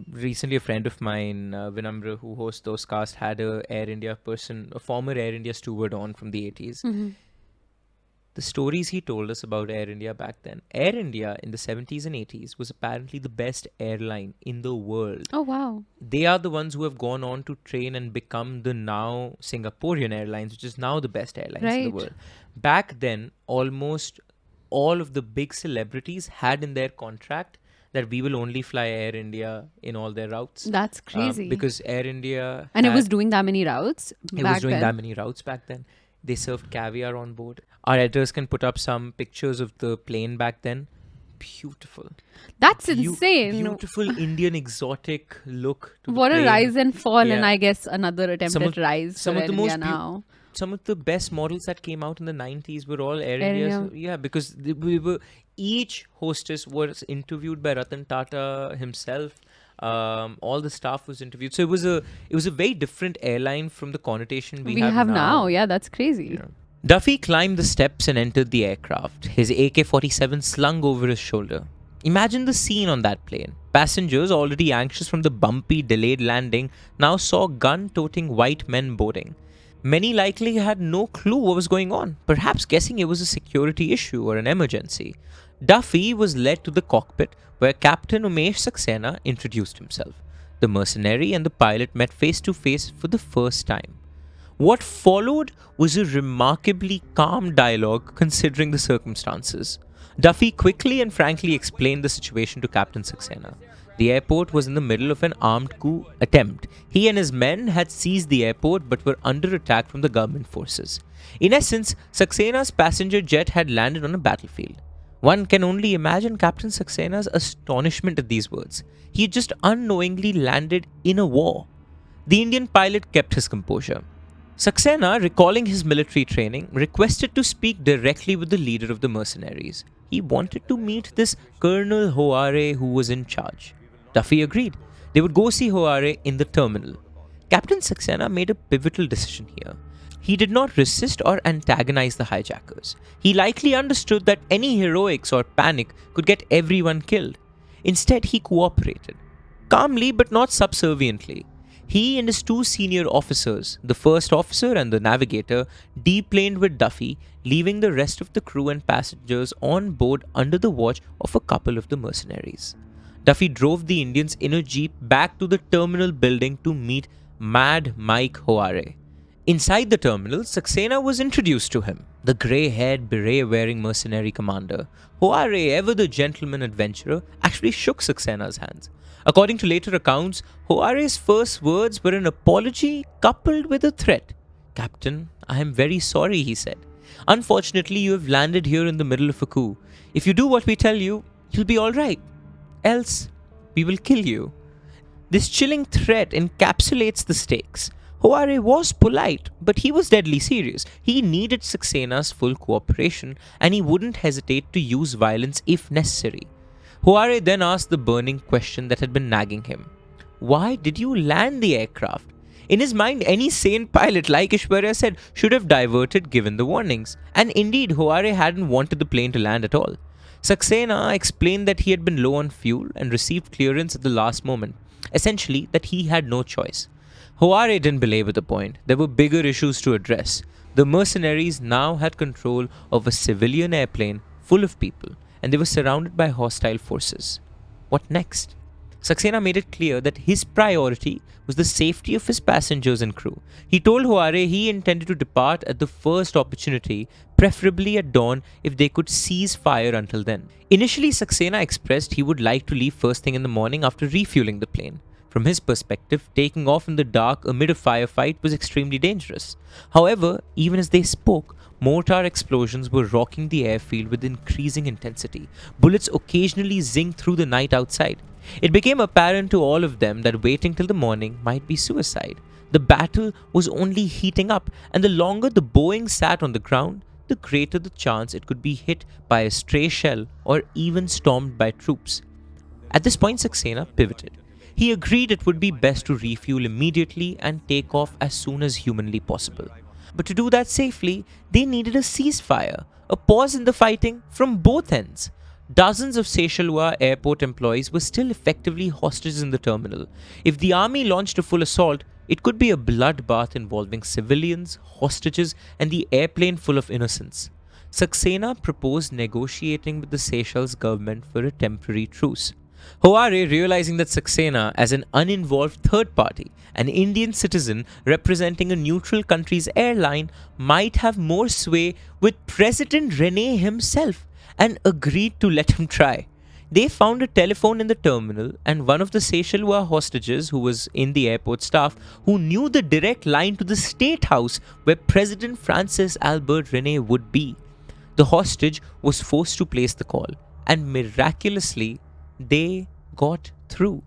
[SPEAKER 1] recently a friend of mine, Vinamra, who hosts those casts, had a former Air India steward on from the 80s. The stories he told us about Air India back then. Air India in the 70s and 80s was apparently the best airline in the world.
[SPEAKER 2] Oh, wow.
[SPEAKER 1] They are the ones who have gone on to train and become the now Singaporean Airlines, which is now the best airlines in the
[SPEAKER 2] Right.
[SPEAKER 1] world. Back then, almost all of the big celebrities had in their contract that we will only fly Air India in all their routes.
[SPEAKER 2] That's crazy.
[SPEAKER 1] Because Air India...
[SPEAKER 2] And it was doing that many routes
[SPEAKER 1] It was doing that many routes back then. They served caviar on board. Our editors can put up some pictures of the plane back then. Beautiful.
[SPEAKER 2] That's insane.
[SPEAKER 1] Beautiful Indian exotic look to
[SPEAKER 2] What
[SPEAKER 1] the
[SPEAKER 2] a
[SPEAKER 1] plane.
[SPEAKER 2] rise and fall, and
[SPEAKER 1] Yeah.
[SPEAKER 2] I guess another attempt
[SPEAKER 1] Some
[SPEAKER 2] at
[SPEAKER 1] of-
[SPEAKER 2] rise
[SPEAKER 1] some
[SPEAKER 2] for
[SPEAKER 1] of the
[SPEAKER 2] Air
[SPEAKER 1] most
[SPEAKER 2] India now.
[SPEAKER 1] Some of the best models that came out in the 90s were all Air
[SPEAKER 2] Air
[SPEAKER 1] India's.
[SPEAKER 2] India.
[SPEAKER 1] Yeah, because each hostess was interviewed by Ratan Tata himself. All the staff was interviewed. So it was a very different airline from the connotation we have
[SPEAKER 2] now. Yeah, that's crazy.
[SPEAKER 1] Yeah. Duffy climbed the steps and entered the aircraft, his AK-47 slung over his shoulder. Imagine the scene on that plane. Passengers, already anxious from the bumpy, delayed landing, now saw gun-toting white men boarding. Many likely had no clue what was going on, perhaps guessing it was a security issue or an emergency. Duffy was led to the cockpit, where Captain Umesh Saxena introduced himself. The mercenary and the pilot met face to face for the first time. What followed was a remarkably calm dialogue considering the circumstances. Duffy quickly and frankly explained the situation to Captain Saxena. The airport was in the middle of an armed coup attempt. He and his men had seized the airport but were under attack from the government forces. In essence, Saxena's passenger jet had landed on a battlefield. One can only imagine Captain Saxena's astonishment at these words. He had just unknowingly landed in a war. The Indian pilot kept his composure. Saxena, recalling his military training, requested to speak directly with the leader of the mercenaries. He wanted to meet this Colonel Harare who was in charge. Duffy agreed. They would go see Harare in the terminal. Captain Saxena made a pivotal decision here. He did not resist or antagonize the hijackers. He likely understood that any heroics or panic could get everyone killed. Instead, he cooperated. Calmly but not subserviently. He and his two senior officers, the first officer and the navigator, deplaned with Duffy, leaving the rest of the crew and passengers on board under the watch of a couple of the mercenaries. Duffy drove the Indians in a jeep back to the terminal building to meet Mad Mike Harare. Inside the terminal, Saxena was introduced to him, the grey-haired, beret-wearing mercenary commander. Harare, ever the gentleman adventurer, actually shook Saxena's hands. According to later accounts, Harare's first words were an apology coupled with a threat. "Captain, I am very sorry," he said. "Unfortunately, you have landed here in the middle of a coup. If you do what we tell you, you'll be alright. Else, we will kill you." This chilling threat encapsulates the stakes. Harare was polite, but he was deadly serious. He needed Saxena's full cooperation, and he wouldn't hesitate to use violence if necessary. Harare then asked the burning question that had been nagging him. Why did you land the aircraft? In his mind, any sane pilot, like Ishwarya said, should have diverted given the warnings. And indeed, Harare hadn't wanted the plane to land at all. Saxena explained that he had been low on fuel and received clearance at the last moment. Essentially, that he had no choice. Harare didn't belabor the point. There were bigger issues to address. The mercenaries now had control of a civilian airplane full of people, and they were surrounded by hostile forces. What next? Saxena made it clear that his priority was the safety of his passengers and crew. He told Harare he intended to depart at the first opportunity, preferably at dawn if they could cease fire until then. Initially, Saxena expressed he would like to leave first thing in the morning after refueling the plane. From his perspective, taking off in the dark amid a firefight was extremely dangerous. However, even as they spoke, mortar explosions were rocking the airfield with increasing intensity. Bullets occasionally zinged through the night outside. It became apparent to all of them that waiting till the morning might be suicide. The battle was only heating up, and the longer the Boeing sat on the ground, the greater the chance it could be hit by a stray shell or even stormed by troops. At this point, Saxena pivoted. He agreed it would be best to refuel immediately and take off as soon as humanly possible. But to do that safely, they needed a ceasefire, a pause in the fighting from both ends. Dozens of Seychelles Airport employees were still effectively hostages in the terminal. If the army launched a full assault, it could be a bloodbath involving civilians, hostages, and the airplane full of innocents. Saxena proposed negotiating with the Seychelles government for a temporary truce. Harare, realizing that Saxena, as an uninvolved third party, an Indian citizen representing a neutral country's airline, might have more sway with President Rene himself, and agreed to let him try. They found a telephone in the terminal, and one of the Seychelles hostages, who was in the airport staff, who knew the direct line to the State House where President Francis Albert Rene would be. The hostage was forced to place the call, and miraculously, they got through.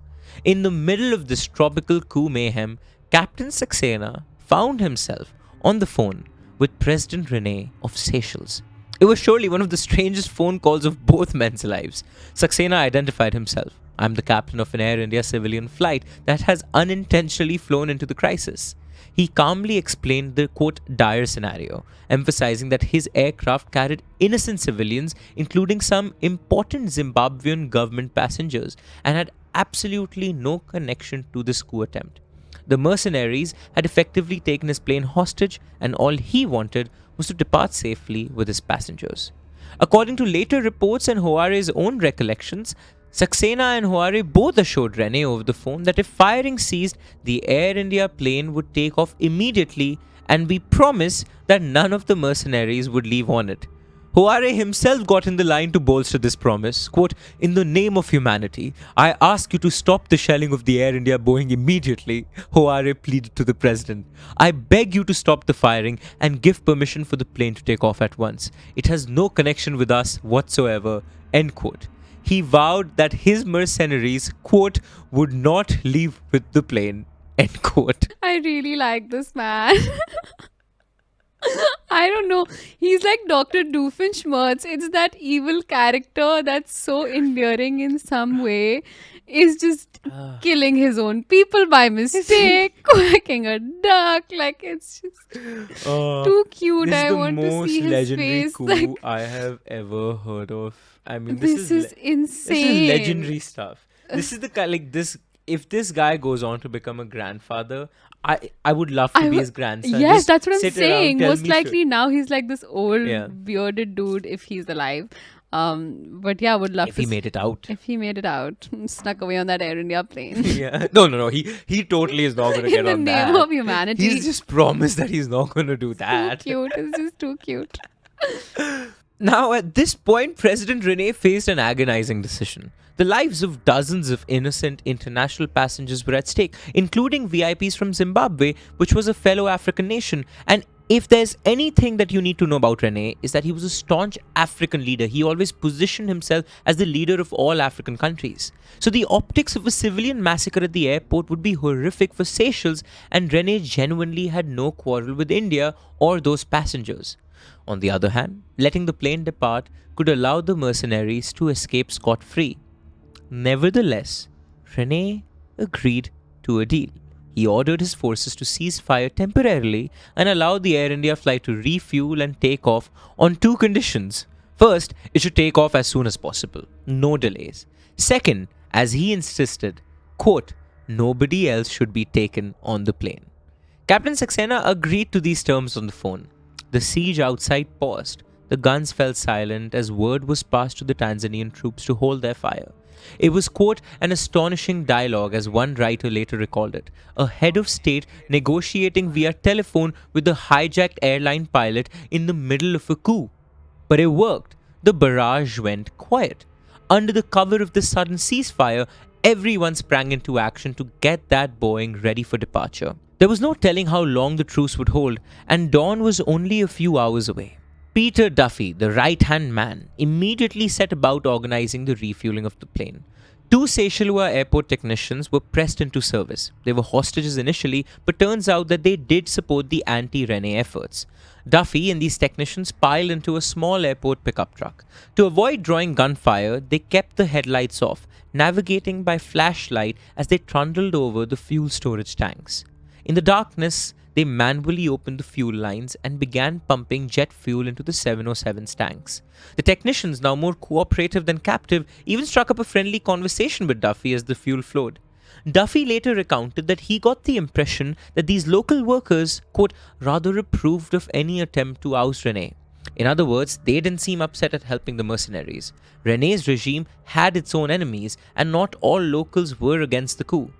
[SPEAKER 1] In the middle of this tropical coup mayhem, Captain Saxena found himself on the phone with President Rene of Seychelles. It was surely one of the strangest phone calls of both men's lives. Saxena identified himself. "I'm the captain of an Air India civilian flight that has unintentionally flown into the crisis." He calmly explained the quote dire scenario, emphasizing that his aircraft carried innocent civilians, including some important Zimbabwean government passengers, and had absolutely no connection to this coup attempt. The mercenaries had effectively taken his plane hostage, and all he wanted was to depart safely with his passengers. According to later reports and Harare's own recollections, Saxena and Harare both assured Rene over the phone that if firing ceased, the Air India plane would take off immediately, and we promise that none of the mercenaries would leave on it. Harare himself got in the line to bolster this promise. Quote, "In the name of humanity, I ask you to stop the shelling of the Air India Boeing immediately," Harare pleaded to the president. "I beg you to stop the firing and give permission for the plane to take off at once. It has no connection with us whatsoever." End quote. He vowed that his mercenaries, quote, "would not leave with the plane." End quote.
[SPEAKER 2] I really like this man. I don't know. He's like Dr. Doofenshmirtz. It's that evil character that's so endearing in some way. Is just killing his own people by mistake, quacking a duck. Like, it's just too cute.
[SPEAKER 1] This is
[SPEAKER 2] I
[SPEAKER 1] the
[SPEAKER 2] want to
[SPEAKER 1] most
[SPEAKER 2] see his
[SPEAKER 1] legendary
[SPEAKER 2] face.
[SPEAKER 1] coup
[SPEAKER 2] Like,
[SPEAKER 1] I have ever heard of. I mean,
[SPEAKER 2] this is
[SPEAKER 1] this
[SPEAKER 2] insane.
[SPEAKER 1] is legendary stuff. This is the kind like this. If this guy goes on to become a grandfather, I would love to be his grandson.
[SPEAKER 2] Yes,
[SPEAKER 1] Just
[SPEAKER 2] that's what I'm
[SPEAKER 1] sit around,
[SPEAKER 2] saying.
[SPEAKER 1] tell
[SPEAKER 2] Most
[SPEAKER 1] me
[SPEAKER 2] likely now he's like this old
[SPEAKER 1] Yeah.
[SPEAKER 2] bearded dude if he's alive. But yeah, I would love
[SPEAKER 1] if
[SPEAKER 2] to
[SPEAKER 1] he made it out.
[SPEAKER 2] if he made it out, snuck away on that Air India plane.
[SPEAKER 1] Yeah. No. He totally is not going to
[SPEAKER 2] In
[SPEAKER 1] get
[SPEAKER 2] the
[SPEAKER 1] on
[SPEAKER 2] name
[SPEAKER 1] that.
[SPEAKER 2] of humanity.
[SPEAKER 1] He's just promised that he's not going to do that.
[SPEAKER 2] Too cute. It's just too cute.
[SPEAKER 1] Now, at this point, President Rene faced an agonizing decision. The lives of dozens of innocent international passengers were at stake, including VIPs from Zimbabwe, which was a fellow African nation. And if there's anything that you need to know about Rene, is that he was a staunch African leader. He always positioned himself as the leader of all African countries. So the optics of a civilian massacre at the airport would be horrific for Seychelles, and Rene genuinely had no quarrel with India or those passengers. On the other hand, letting the plane depart could allow the mercenaries to escape scot-free. Nevertheless, Rene agreed to a deal. He ordered his forces to cease fire temporarily and allow the Air India flight to refuel and take off on two conditions. First, it should take off as soon as possible, no delays. Second, as he insisted, quote, "nobody else should be taken on the plane." Captain Saxena agreed to these terms on the phone. The siege outside paused. The guns fell silent as word was passed to the Tanzanian troops to hold their fire. It was, quote, "an astonishing dialogue," as one writer later recalled it. A head of state negotiating via telephone with a hijacked airline pilot in the middle of a coup. But it worked. The barrage went quiet. Under the cover of the sudden ceasefire, everyone sprang into action to get that Boeing ready for departure. There was no telling how long the truce would hold, and dawn was only a few hours away. Peter Duffy, the right-hand man, immediately set about organizing the refueling of the plane. Two Seychelles airport technicians were pressed into service. They were hostages initially, but turns out that they did support the anti-Rene efforts. Duffy and these technicians piled into a small airport pickup truck. To avoid drawing gunfire, they kept the headlights off, navigating by flashlight as they trundled over the fuel storage tanks. In the darkness, they manually opened the fuel lines and began pumping jet fuel into the 707's tanks. The technicians, now more cooperative than captive, even struck up a friendly conversation with Duffy as the fuel flowed. Duffy later recounted that he got the impression that these local workers, quote, "rather approved of any attempt to oust Rene." In other words, they didn't seem upset at helping the mercenaries. Rene's regime had its own enemies, and not all locals were against the coup.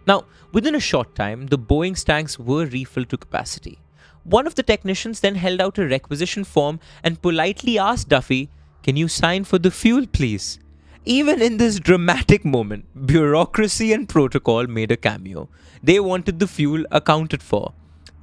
[SPEAKER 1] Now, within a short time, the Boeing's tanks were refilled to capacity. One of the technicians then held out a requisition form and politely asked Duffy, "Can you sign for the fuel, please?" Even in this dramatic moment, bureaucracy and protocol made a cameo. They wanted the fuel accounted for.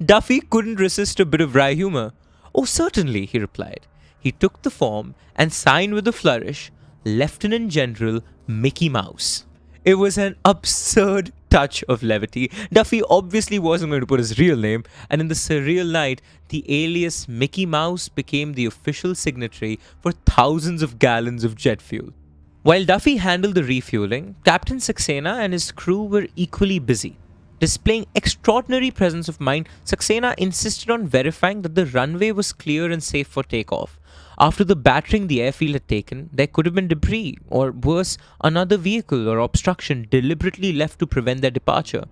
[SPEAKER 1] Duffy couldn't resist a bit of wry humor. "Oh, certainly," he replied. He took the form and signed with a flourish, "Lieutenant General Mickey Mouse." It was an absurd touch of levity. Duffy obviously wasn't going to put his real name, and in the surreal night, the alias Mickey Mouse became the official signatory for thousands of gallons of jet fuel. While Duffy handled the refueling, Captain Saxena and his crew were equally busy. Displaying extraordinary presence of mind, Saxena insisted on verifying that the runway was clear and safe for takeoff. After the battering the airfield had taken, there could have been debris, or worse, another vehicle or obstruction deliberately left to prevent their departure.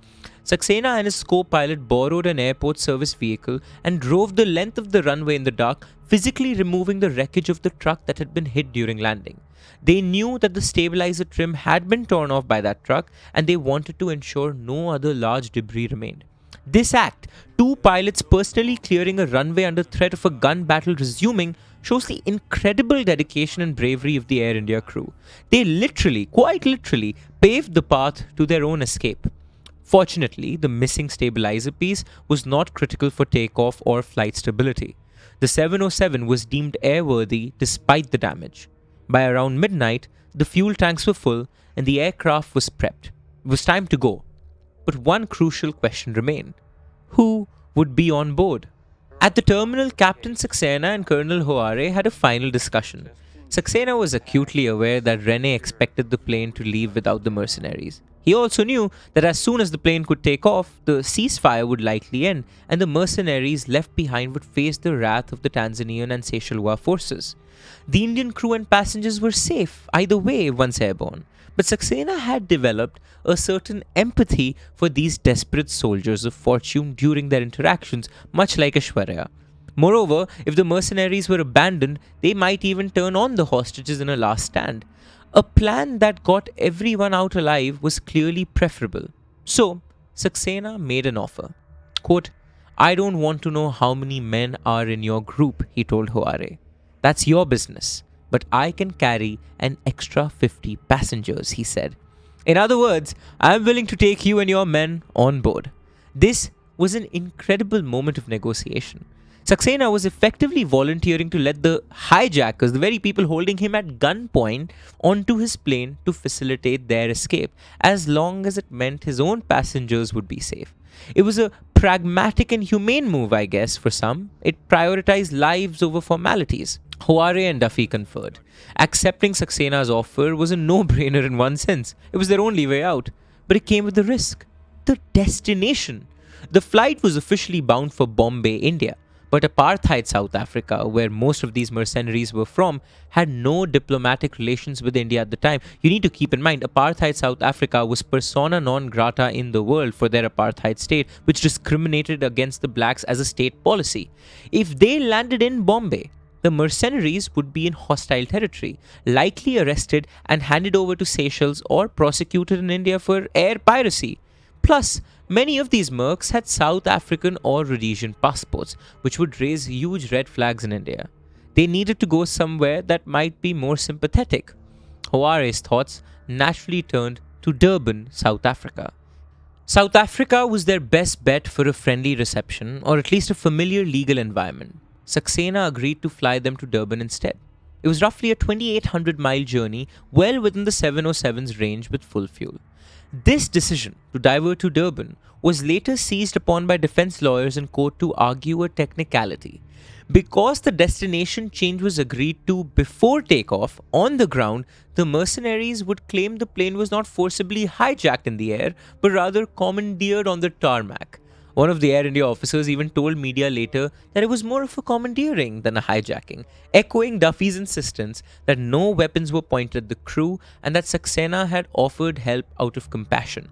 [SPEAKER 1] Saxena and his co-pilot borrowed an airport service vehicle and drove the length of the runway in the dark, physically removing the wreckage of the truck that had been hit during landing. They knew that the stabilizer trim had been torn off by that truck, and they wanted to ensure no other large debris remained. This act, two pilots personally clearing a runway under threat of a gun battle resuming, shows the incredible dedication and bravery of the Air India crew. They literally, quite literally, paved the path to their own escape. Fortunately, the missing stabilizer piece was not critical for takeoff or flight stability. The 707 was deemed airworthy despite the damage. By around midnight, the fuel tanks were full and the aircraft was prepped. It was time to go. But one crucial question remained. Who would be on board? At the terminal, Captain Saxena and Colonel Harare had a final discussion. Saxena was acutely aware that Rene expected the plane to leave without the mercenaries. He also knew that as soon as the plane could take off, the ceasefire would likely end and the mercenaries left behind would face the wrath of the Tanzanian and Seychelles forces. The Indian crew and passengers were safe either way once airborne, but Saxena had developed a certain empathy for these desperate soldiers of fortune during their interactions, much like Aishwarya. Moreover, if the mercenaries were abandoned, they might even turn on the hostages in a last stand. A plan that got everyone out alive was clearly preferable. So, Saxena made an offer. Quote, I don't want to know how many men are in your group, he told Harare. That's your business, but I can carry an extra 50 passengers, he said. In other words, I'm willing to take you and your men on board. This was an incredible moment of negotiation. Saxena was effectively volunteering to let the hijackers, the very people holding him at gunpoint, onto his plane to facilitate their escape, as long as it meant his own passengers would be safe. It was a pragmatic and humane move, I guess, for some. It prioritized lives over formalities. Harare and Duffy conferred. Accepting Saxena's offer was a no-brainer in one sense. It was their only way out. But it came with a risk. The destination. The flight was officially bound for Bombay, India. But apartheid South Africa, where most of these mercenaries were from, had no diplomatic relations with India at the time. You need to keep in mind, apartheid South Africa was persona non grata in the world for their apartheid state, which discriminated against the blacks as a state policy. If they landed in Bombay, the mercenaries would be in hostile territory, likely arrested and handed over to Seychelles or prosecuted in India for air piracy. Plus, many of these mercs had South African or Rhodesian passports, which would raise huge red flags in India. They needed to go somewhere that might be more sympathetic. Harare's thoughts naturally turned to Durban, South Africa. South Africa was their best bet for a friendly reception, or at least a familiar legal environment. Saxena agreed to fly them to Durban instead. It was roughly a 2,800-mile journey, well within the 707's range with full fuel. This decision to divert to Durban was later seized upon by defense lawyers in court to argue a technicality. Because the destination change was agreed to before takeoff, on the ground, the mercenaries would claim the plane was not forcibly hijacked in the air, but rather commandeered on the tarmac. One of the Air India officers even told media later that it was more of a commandeering than a hijacking, echoing Duffy's insistence that no weapons were pointed at the crew and that Saxena had offered help out of compassion.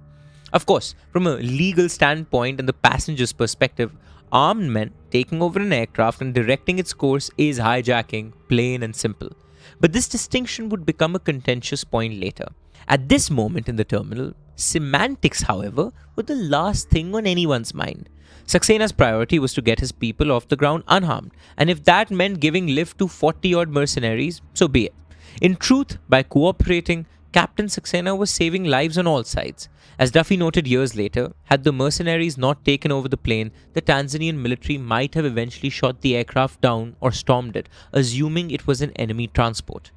[SPEAKER 1] Of course, from a legal standpoint and the passenger's perspective, armed men taking over an aircraft and directing its course is hijacking, plain and simple. But this distinction would become a contentious point later. At this moment in the terminal, semantics, however, were the last thing on anyone's mind. Saxena's priority was to get his people off the ground unharmed, and if that meant giving lift to 40-odd mercenaries, so be it. In truth, by cooperating, Captain Saxena was saving lives on all sides. As Duffy noted years later, had the mercenaries not taken over the plane, the Tanzanian military might have eventually shot the aircraft down or stormed it, assuming it was an enemy transport.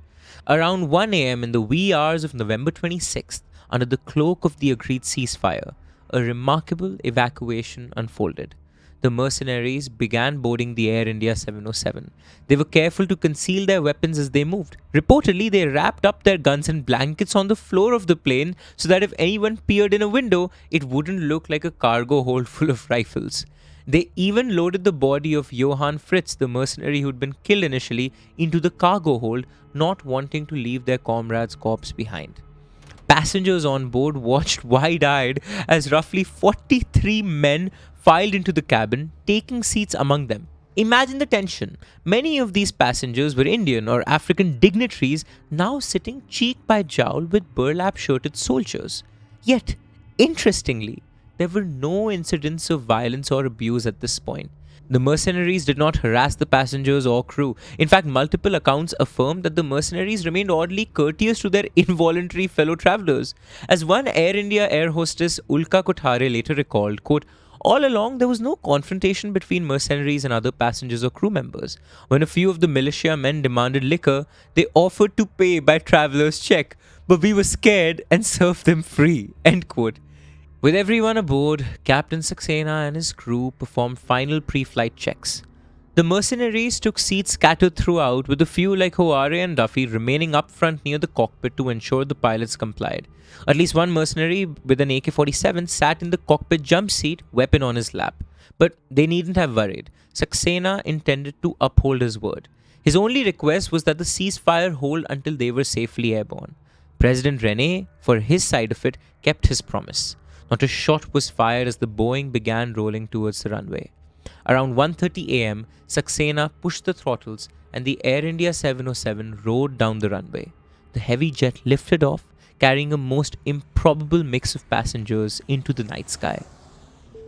[SPEAKER 1] Around 1 a.m. in the wee hours of November 26th, under the cloak of the agreed ceasefire, a remarkable evacuation unfolded. The mercenaries began boarding the Air India 707. They were careful to conceal their weapons as they moved. Reportedly, they wrapped up their guns and blankets on the floor of the plane so that if anyone peered in a window, it wouldn't look like a cargo hold full of rifles. They even loaded the body of Johann Fritz, the mercenary who'd been killed initially, into the cargo hold, not wanting to leave their comrade's corpse behind. Passengers on board watched wide-eyed as roughly 43 men filed into the cabin, taking seats among them. Imagine the tension. Many of these passengers were Indian or African dignitaries now sitting cheek by jowl with burlap-shirted soldiers. Yet, interestingly, there were no incidents of violence or abuse at this point. The mercenaries did not harass the passengers or crew. In fact, multiple accounts affirm that the mercenaries remained oddly courteous to their involuntary fellow travelers. As one Air India air hostess Ulka Kothare later recalled, quote, all along, there was no confrontation between mercenaries and other passengers or crew members. When a few of the militia men demanded liquor, they offered to pay by travelers' check, but we were scared and served them free. End quote. With everyone aboard, Captain Saxena and his crew performed final pre-flight checks. The mercenaries took seats scattered throughout, with a few like Harare and Duffy remaining up front near the cockpit to ensure the pilots complied. At least one mercenary with an AK-47 sat in the cockpit jump seat, weapon on his lap. But they needn't have worried. Saxena intended to uphold his word. His only request was that the ceasefire hold until they were safely airborne. President Rene, for his side of it, kept his promise. Not a shot was fired as the Boeing began rolling towards the runway. Around 1:30 a.m., Saxena pushed the throttles and the Air India 707 roared down the runway. The heavy jet lifted off, carrying a most improbable mix of passengers into the night sky.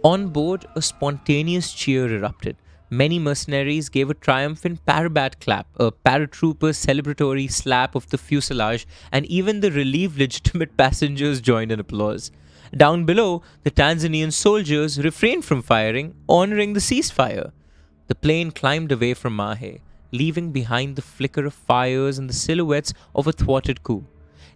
[SPEAKER 1] On board, a spontaneous cheer erupted. Many mercenaries gave a triumphant parabat clap, a paratrooper's celebratory slap of the fuselage, and even the relieved legitimate passengers joined in applause. Down below, the Tanzanian soldiers refrained from firing, honoring the ceasefire. The plane climbed away from Mahé, leaving behind the flicker of fires and the silhouettes of a thwarted coup.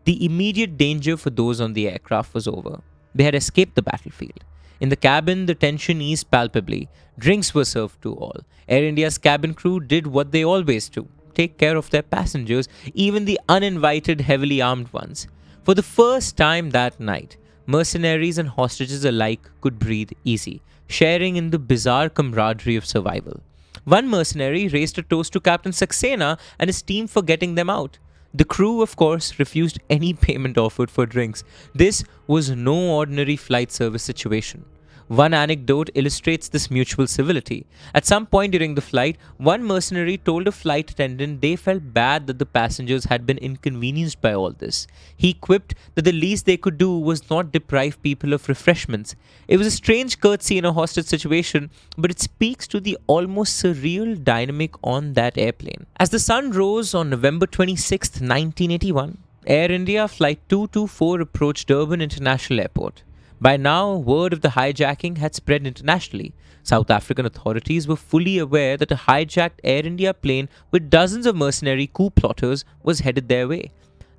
[SPEAKER 1] The immediate danger for those on the aircraft was over. They had escaped the battlefield. In the cabin, the tension eased palpably. Drinks were served to all. Air India's cabin crew did what they always do: take care of their passengers, even the uninvited, heavily armed ones. For the first time that night, mercenaries and hostages alike could breathe easy, sharing in the bizarre camaraderie of survival. One mercenary raised a toast to Captain Saxena and his team for getting them out. The crew, of course, refused any payment offered for drinks. This was no ordinary flight service situation. One anecdote illustrates this mutual civility. At some point during the flight, one mercenary told a flight attendant they felt bad that the passengers had been inconvenienced by all this. He quipped that the least they could do was not deprive people of refreshments. It was a strange courtesy in a hostage situation, but it speaks to the almost surreal dynamic on that airplane. As the sun rose on November 26, 1981, Air India Flight 224 approached Durban International Airport. By now, word of the hijacking had spread internationally. South African authorities were fully aware that a hijacked Air India plane with dozens of mercenary coup plotters was headed their way.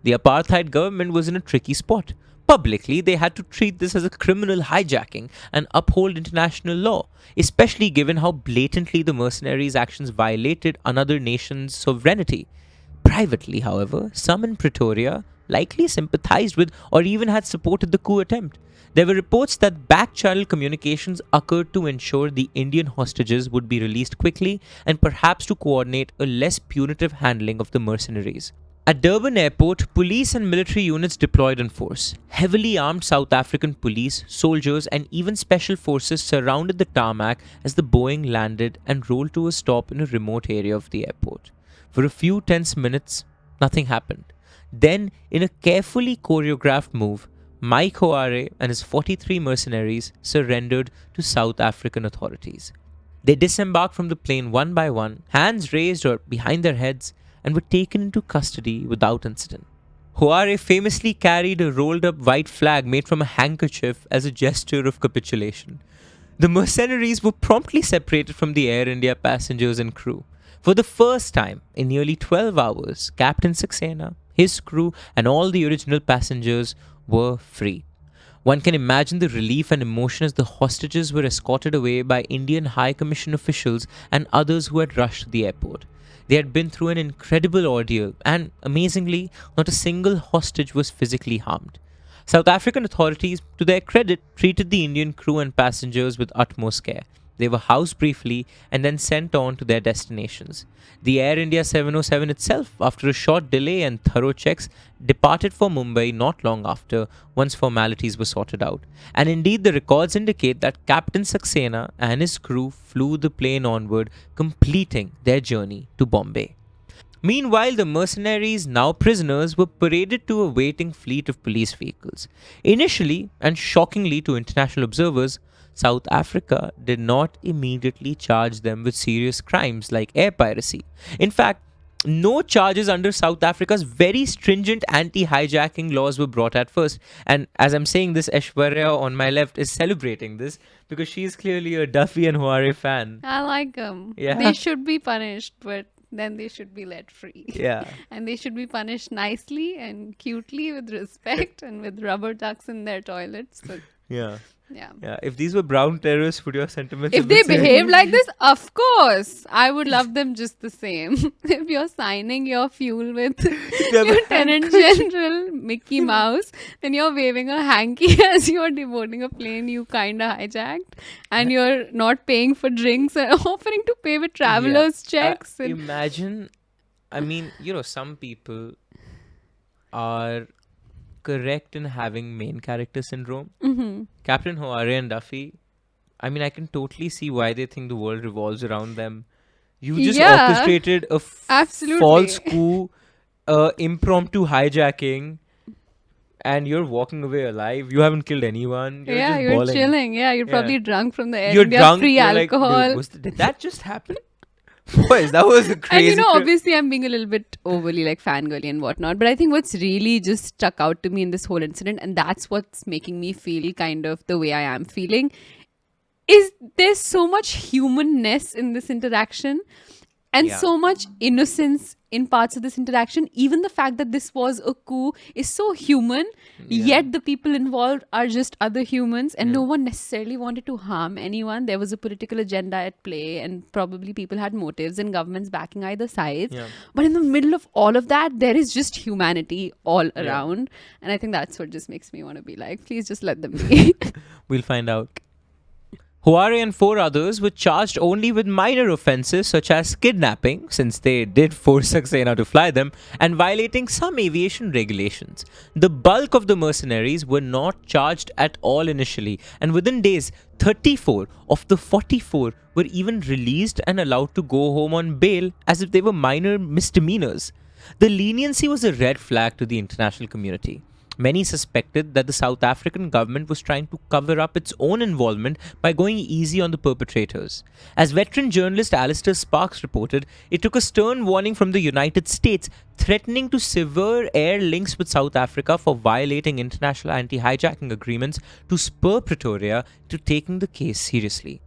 [SPEAKER 1] The apartheid government was in a tricky spot. Publicly, they had to treat this as a criminal hijacking and uphold international law, especially given how blatantly the mercenaries' actions violated another nation's sovereignty. Privately, however, some in Pretoria likely sympathized with or even had supported the coup attempt. There were reports that back-channel communications occurred to ensure the Indian hostages would be released quickly and perhaps to coordinate a less punitive handling of the mercenaries. At Durban Airport, police and military units deployed in force. Heavily armed South African police, soldiers, and even special forces surrounded the tarmac as the Boeing landed and rolled to a stop in a remote area of the airport. For a few tense minutes, nothing happened. Then, in a carefully choreographed move, Mike Harare and his 43 mercenaries surrendered to South African authorities. They disembarked from the plane one by one, hands raised or behind their heads, and were taken into custody without incident. Harare famously carried a rolled-up white flag made from a handkerchief as a gesture of capitulation. The mercenaries were promptly separated from the Air India passengers and crew. For the first time in nearly 12 hours, Captain Saxena, his crew, and all the original passengers were free. One can imagine the relief and emotion as the hostages were escorted away by Indian High Commission officials and others who had rushed to the airport. They had been through an incredible ordeal, and amazingly, not a single hostage was physically harmed. South African authorities, to their credit, treated the Indian crew and passengers with utmost care. They were housed briefly and then sent on to their destinations. The Air India 707 itself, after a short delay and thorough checks, departed for Mumbai not long after, once formalities were sorted out. And indeed, the records indicate that Captain Saxena and his crew flew the plane onward, completing their journey to Bombay. Meanwhile, the mercenaries, now prisoners, were paraded to a waiting fleet of police vehicles. Initially, and shockingly to international observers, South Africa did not immediately charge them with serious crimes like air piracy. In fact, no charges under South Africa's very stringent anti-hijacking laws were brought at first. And as I'm saying this, Aishwarya on my left is celebrating this because she is clearly a Duffy and Huare fan.
[SPEAKER 2] I like them.
[SPEAKER 1] Yeah.
[SPEAKER 2] They should be punished, but then they should be let free.
[SPEAKER 1] Yeah.
[SPEAKER 2] And they should be punished nicely and cutely with respect and with rubber ducks in their toilets. So,
[SPEAKER 1] Yeah.
[SPEAKER 2] yeah.
[SPEAKER 1] Yeah. If these were brown terrorists, would your sentiments
[SPEAKER 2] If
[SPEAKER 1] have
[SPEAKER 2] they
[SPEAKER 1] been same?
[SPEAKER 2] behave like this, of course, I would love them just the same. If you're signing your fuel with Lieutenant General Mickey Mouse, then you're waving a hanky as you're devoting a plane you kinda hijacked, and you're not paying for drinks and offering to pay with travelers' checks. And
[SPEAKER 1] Imagine, I mean, some people are correct in having main character syndrome. Captain Huare and Duffy, I mean, I can totally see why they think the world revolves around them. You just
[SPEAKER 2] Yeah,
[SPEAKER 1] orchestrated a
[SPEAKER 2] absolutely.
[SPEAKER 1] false coup, impromptu hijacking, and you're walking away alive. You haven't killed anyone. You're
[SPEAKER 2] yeah,
[SPEAKER 1] just
[SPEAKER 2] you're
[SPEAKER 1] balling.
[SPEAKER 2] chilling. Yeah, you're
[SPEAKER 1] Yeah.
[SPEAKER 2] probably drunk from the Air
[SPEAKER 1] You're
[SPEAKER 2] India
[SPEAKER 1] drunk.
[SPEAKER 2] free
[SPEAKER 1] You're like,
[SPEAKER 2] alcohol.
[SPEAKER 1] dude, did that just happen? Boys, that was a crazy.
[SPEAKER 2] And obviously I'm being a little bit overly like fangirly and whatnot, but I think what's really just stuck out to me in this whole incident, and that's what's making me feel kind of the way I am feeling, is there's so much humanness in this interaction and
[SPEAKER 1] Yeah.
[SPEAKER 2] so much innocence in parts of this interaction. Even the fact that this was a coup is so human, yet the people involved are just other humans, and no one necessarily wanted to harm anyone. There was a political agenda at play, and probably people had motives and governments backing either sides.
[SPEAKER 1] Yeah.
[SPEAKER 2] But in the middle of all of that, there is just humanity all around. And I think that's what just makes me want to be like, please just let them be.
[SPEAKER 1] We'll find out. Huare and 4 others were charged only with minor offences such as kidnapping, since they did force Saxena to fly them, and violating some aviation regulations. The bulk of the mercenaries were not charged at all initially, and within days, 34 of the 44 were even released and allowed to go home on bail as if they were minor misdemeanors. The leniency was a red flag to the international community. Many suspected that the South African government was trying to cover up its own involvement by going easy on the perpetrators. As veteran journalist Alistair Sparks reported, it took a stern warning from the United States threatening to sever air links with South Africa for violating international anti-hijacking agreements to spur Pretoria to taking the case seriously.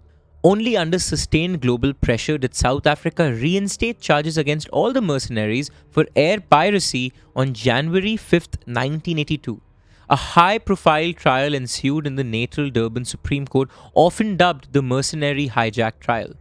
[SPEAKER 1] Only under sustained global pressure did South Africa reinstate charges against all the mercenaries for air piracy on January 5th, 1982. A high-profile trial ensued in the natal Durban Supreme Court, often dubbed the Mercenary Hijack Trial.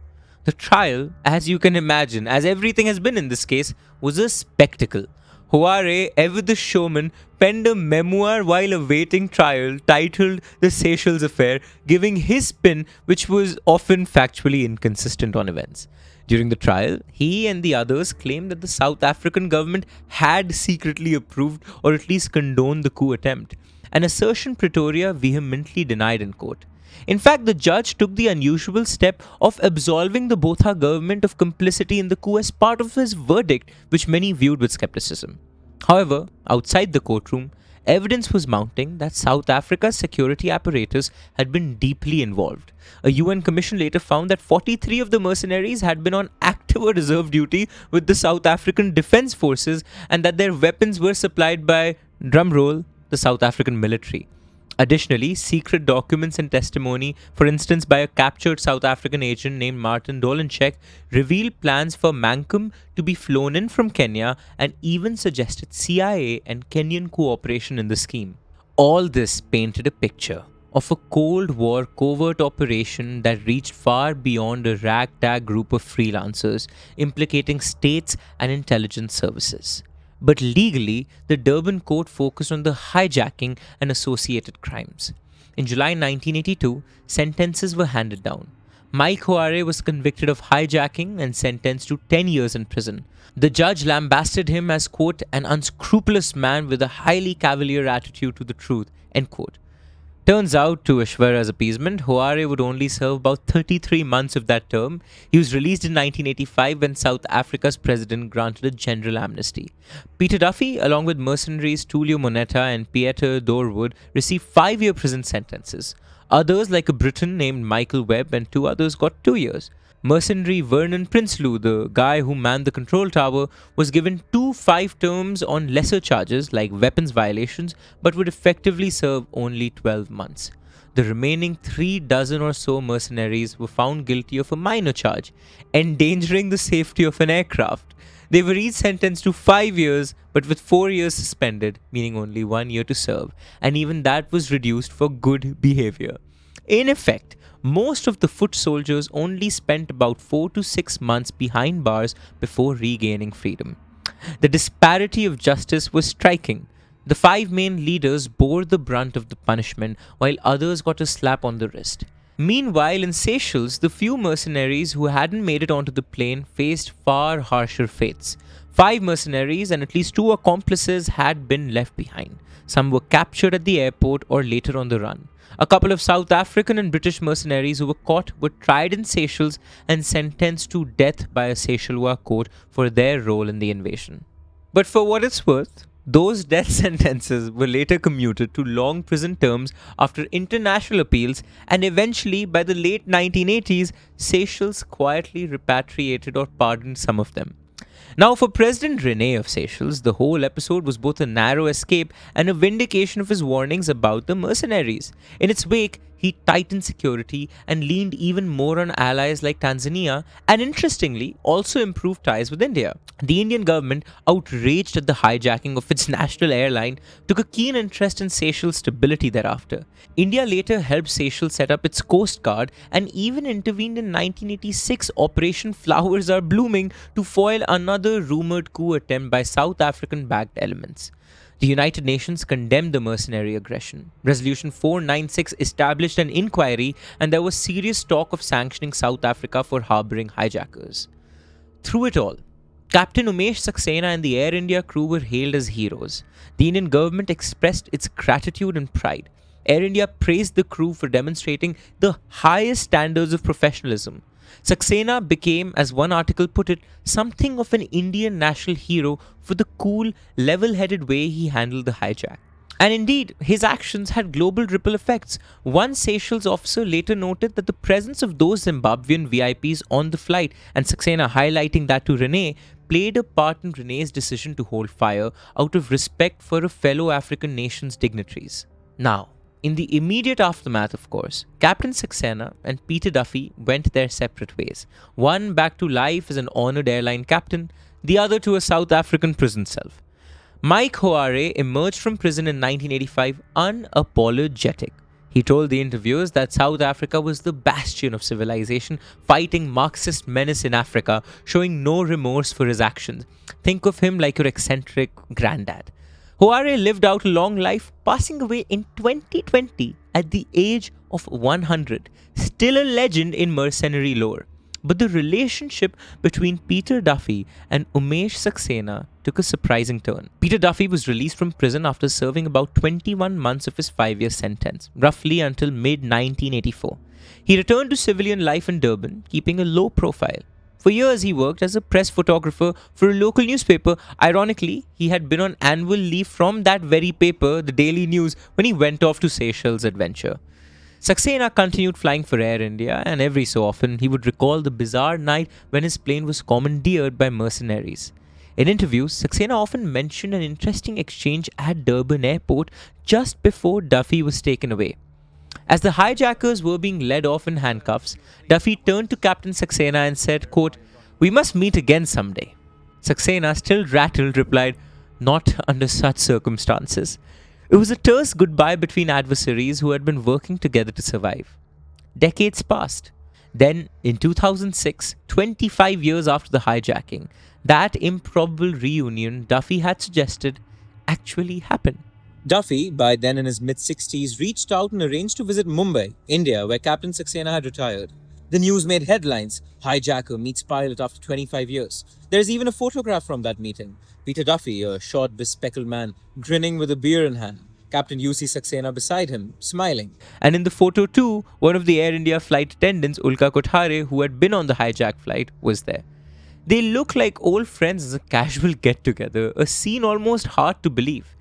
[SPEAKER 1] The trial, as you can imagine, as everything has been in this case, was a spectacle. Huare, ever the showman, penned a memoir while awaiting trial titled The Seychelles Affair, giving his spin, which was often factually inconsistent on events. During the trial, he and the others claimed that the South African government had secretly approved or at least condoned the coup attempt, an assertion Pretoria vehemently denied in court. In fact, the judge took the unusual step of absolving the Botha government of complicity in the coup as part of his verdict, which many viewed with skepticism. However, outside the courtroom, evidence was mounting that South Africa's security apparatus had been deeply involved. A UN commission later found that 43 of the mercenaries had been on active or reserve duty with the South African Defence Forces, and that their weapons were supplied by, drumroll, the South African military. Additionally, secret documents and testimony, for instance by a captured South African agent named Martin Dolenchek, revealed plans for Mankum to be flown in from Kenya and even suggested CIA and Kenyan cooperation in the scheme. All this painted a picture of a Cold War covert operation that reached far beyond a ragtag group of freelancers, implicating states and intelligence services. But legally, the Durban court focused on the hijacking and associated crimes. In July 1982, sentences were handed down. Mike Huare was convicted of hijacking and sentenced to 10 years in prison. The judge lambasted him as, quote, an unscrupulous man with a highly cavalier attitude to the truth, end quote. Turns out, to Aishwarya's appeasement, Harare would only serve about 33 months of that term. He was released in 1985 when South Africa's president granted a general amnesty. Peter Duffy, along with mercenaries Tullio Moneta and Pieter Dorwood, received 5-year prison sentences. Others, like a Briton named Michael Webb and 2 others, got 2 years. Mercenary Vernon Prinsloo, the guy who manned the control tower, was given 2 5 terms on lesser charges like weapons violations, but would effectively serve only 12 months. The remaining 3 dozen or so mercenaries were found guilty of a minor charge, endangering the safety of an aircraft. They were each sentenced to 5 years, but with 4 years suspended, meaning only 1 year to serve, and even that was reduced for good behavior. In effect, most of the foot soldiers only spent about 4 to 6 months behind bars before regaining freedom. The disparity of justice was striking. The 5 main leaders bore the brunt of the punishment, while others got a slap on the wrist. Meanwhile, in Seychelles, the few mercenaries who hadn't made it onto the plane faced far harsher fates. 5 mercenaries and at least 2 accomplices had been left behind. Some were captured at the airport or later on the run. A couple of South African and British mercenaries who were caught were tried in Seychelles and sentenced to death by a Seychellois court for their role in the invasion. But for what it's worth, those death sentences were later commuted to long prison terms after international appeals, and eventually, by the late 1980s, Seychelles quietly repatriated or pardoned some of them. Now, for President Rene of Seychelles, the whole episode was both a narrow escape and a vindication of his warnings about the mercenaries. In its wake, he tightened security and leaned even more on allies like Tanzania, and interestingly, also improved ties with India. The Indian government, outraged at the hijacking of its national airline, took a keen interest in Seychelles' stability thereafter. India later helped Seychelles set up its coast guard and even intervened in 1986 Operation Flowers Are Blooming to foil another rumored coup attempt by South African-backed elements. The United Nations condemned the mercenary aggression. Resolution 496 established an inquiry, and there was serious talk of sanctioning South Africa for harboring hijackers. Through it all, Captain Umesh Saxena and the Air India crew were hailed as heroes. The Indian government expressed its gratitude and pride. Air India praised the crew for demonstrating the highest standards of professionalism. Saxena became, as one article put it, something of an Indian national hero for the cool, level-headed way he handled the hijack. And indeed, his actions had global ripple effects. One Seychelles officer later noted that the presence of those Zimbabwean VIPs on the flight, and Saxena highlighting that to Rene, played a part in Rene's decision to hold fire out of respect for a fellow African nation's dignitaries. Now, in the immediate aftermath, of course, Captain Saxena and Peter Duffy went their separate ways. One back to life as an honoured airline captain, the other to a South African prison cell. Mike Harare emerged from prison in 1985 unapologetic. He told the interviewers that South Africa was the bastion of civilization, fighting Marxist menace in Africa, showing no remorse for his actions. Think of him like your eccentric granddad. Harare lived out a long life, passing away in 2020 at the age of 100, still a legend in mercenary lore. But the relationship between Peter Duffy and Umesh Saxena took a surprising turn. Peter Duffy was released from prison after serving about 21 months of his 5-year sentence, roughly until mid-1984. He returned to civilian life in Durban, keeping a low profile. For years, he worked as a press photographer for a local newspaper. Ironically, he had been on annual leave from that very paper, the Daily News, when he went off to Seychelles adventure. Saxena continued flying for Air India, and every so often, he would recall the bizarre night when his plane was commandeered by mercenaries. In interviews, Saxena often mentioned an interesting exchange at Durban Airport just before Duffy was taken away. As the hijackers were being led off in handcuffs, Duffy turned to Captain Saxena and said, quote, "We must meet again someday." Saxena, still rattled, replied, "Not under such circumstances." It was a terse goodbye between adversaries who had been working together to survive. Decades passed. Then, in 2006, 25 years after the hijacking, that improbable reunion Duffy had suggested actually happened. Duffy, by then in his mid-60s, reached out and arranged to visit Mumbai, India, where Captain Saxena had retired. The news made headlines. Hijacker meets pilot after 25 years. There's even a photograph from that meeting. Peter Duffy, a short, bespectacled man, grinning with a beer in hand.
[SPEAKER 4] Captain UC Saxena beside him, smiling.
[SPEAKER 1] And in the photo too, one of the Air India flight attendants, Ulka Kothare, who had been on the hijack flight, was there. They look like old friends as a casual get-together, a scene almost hard to believe.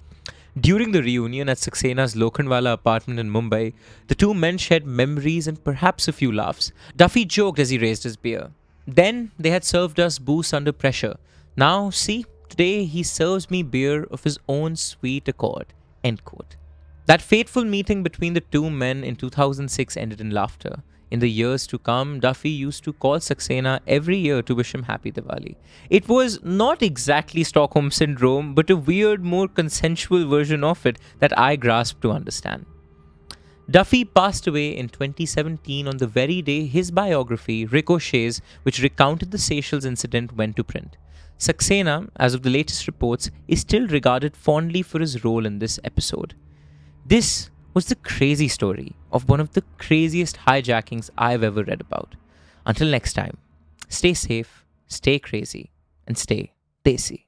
[SPEAKER 1] During the reunion at Saxena's Lokhandwala apartment in Mumbai, the two men shared memories and perhaps a few laughs. Duffy joked as he raised his beer. Then they had served us booze under pressure. Now, see, today he serves me beer of his own sweet accord. End quote. That fateful meeting between the two men in 2006 ended in laughter. In the years to come, Duffy used to call Saxena every year to wish him happy Diwali. It was not exactly Stockholm Syndrome, but a weird, more consensual version of it that I grasped to understand. Duffy passed away in 2017 on the very day his biography, Ricochets, which recounted the Seychelles incident, went to print. Saxena, as of the latest reports, is still regarded fondly for his role in this episode. This was the crazy story of one of the craziest hijackings I've ever read about. Until next time, stay safe, stay crazy, and stay desi.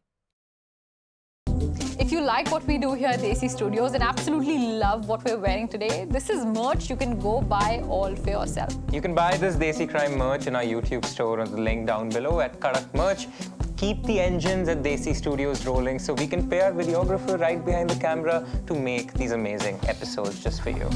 [SPEAKER 2] If you like what we do here at Desi Studios and absolutely love what we're wearing today, this is merch you can go buy all for yourself.
[SPEAKER 5] You can buy this Desi Crime merch in our YouTube store on the link down below at Karak Merch. Keep the engines at Desi Studios rolling so we can pay our videographer right behind the camera to make these amazing episodes just for you.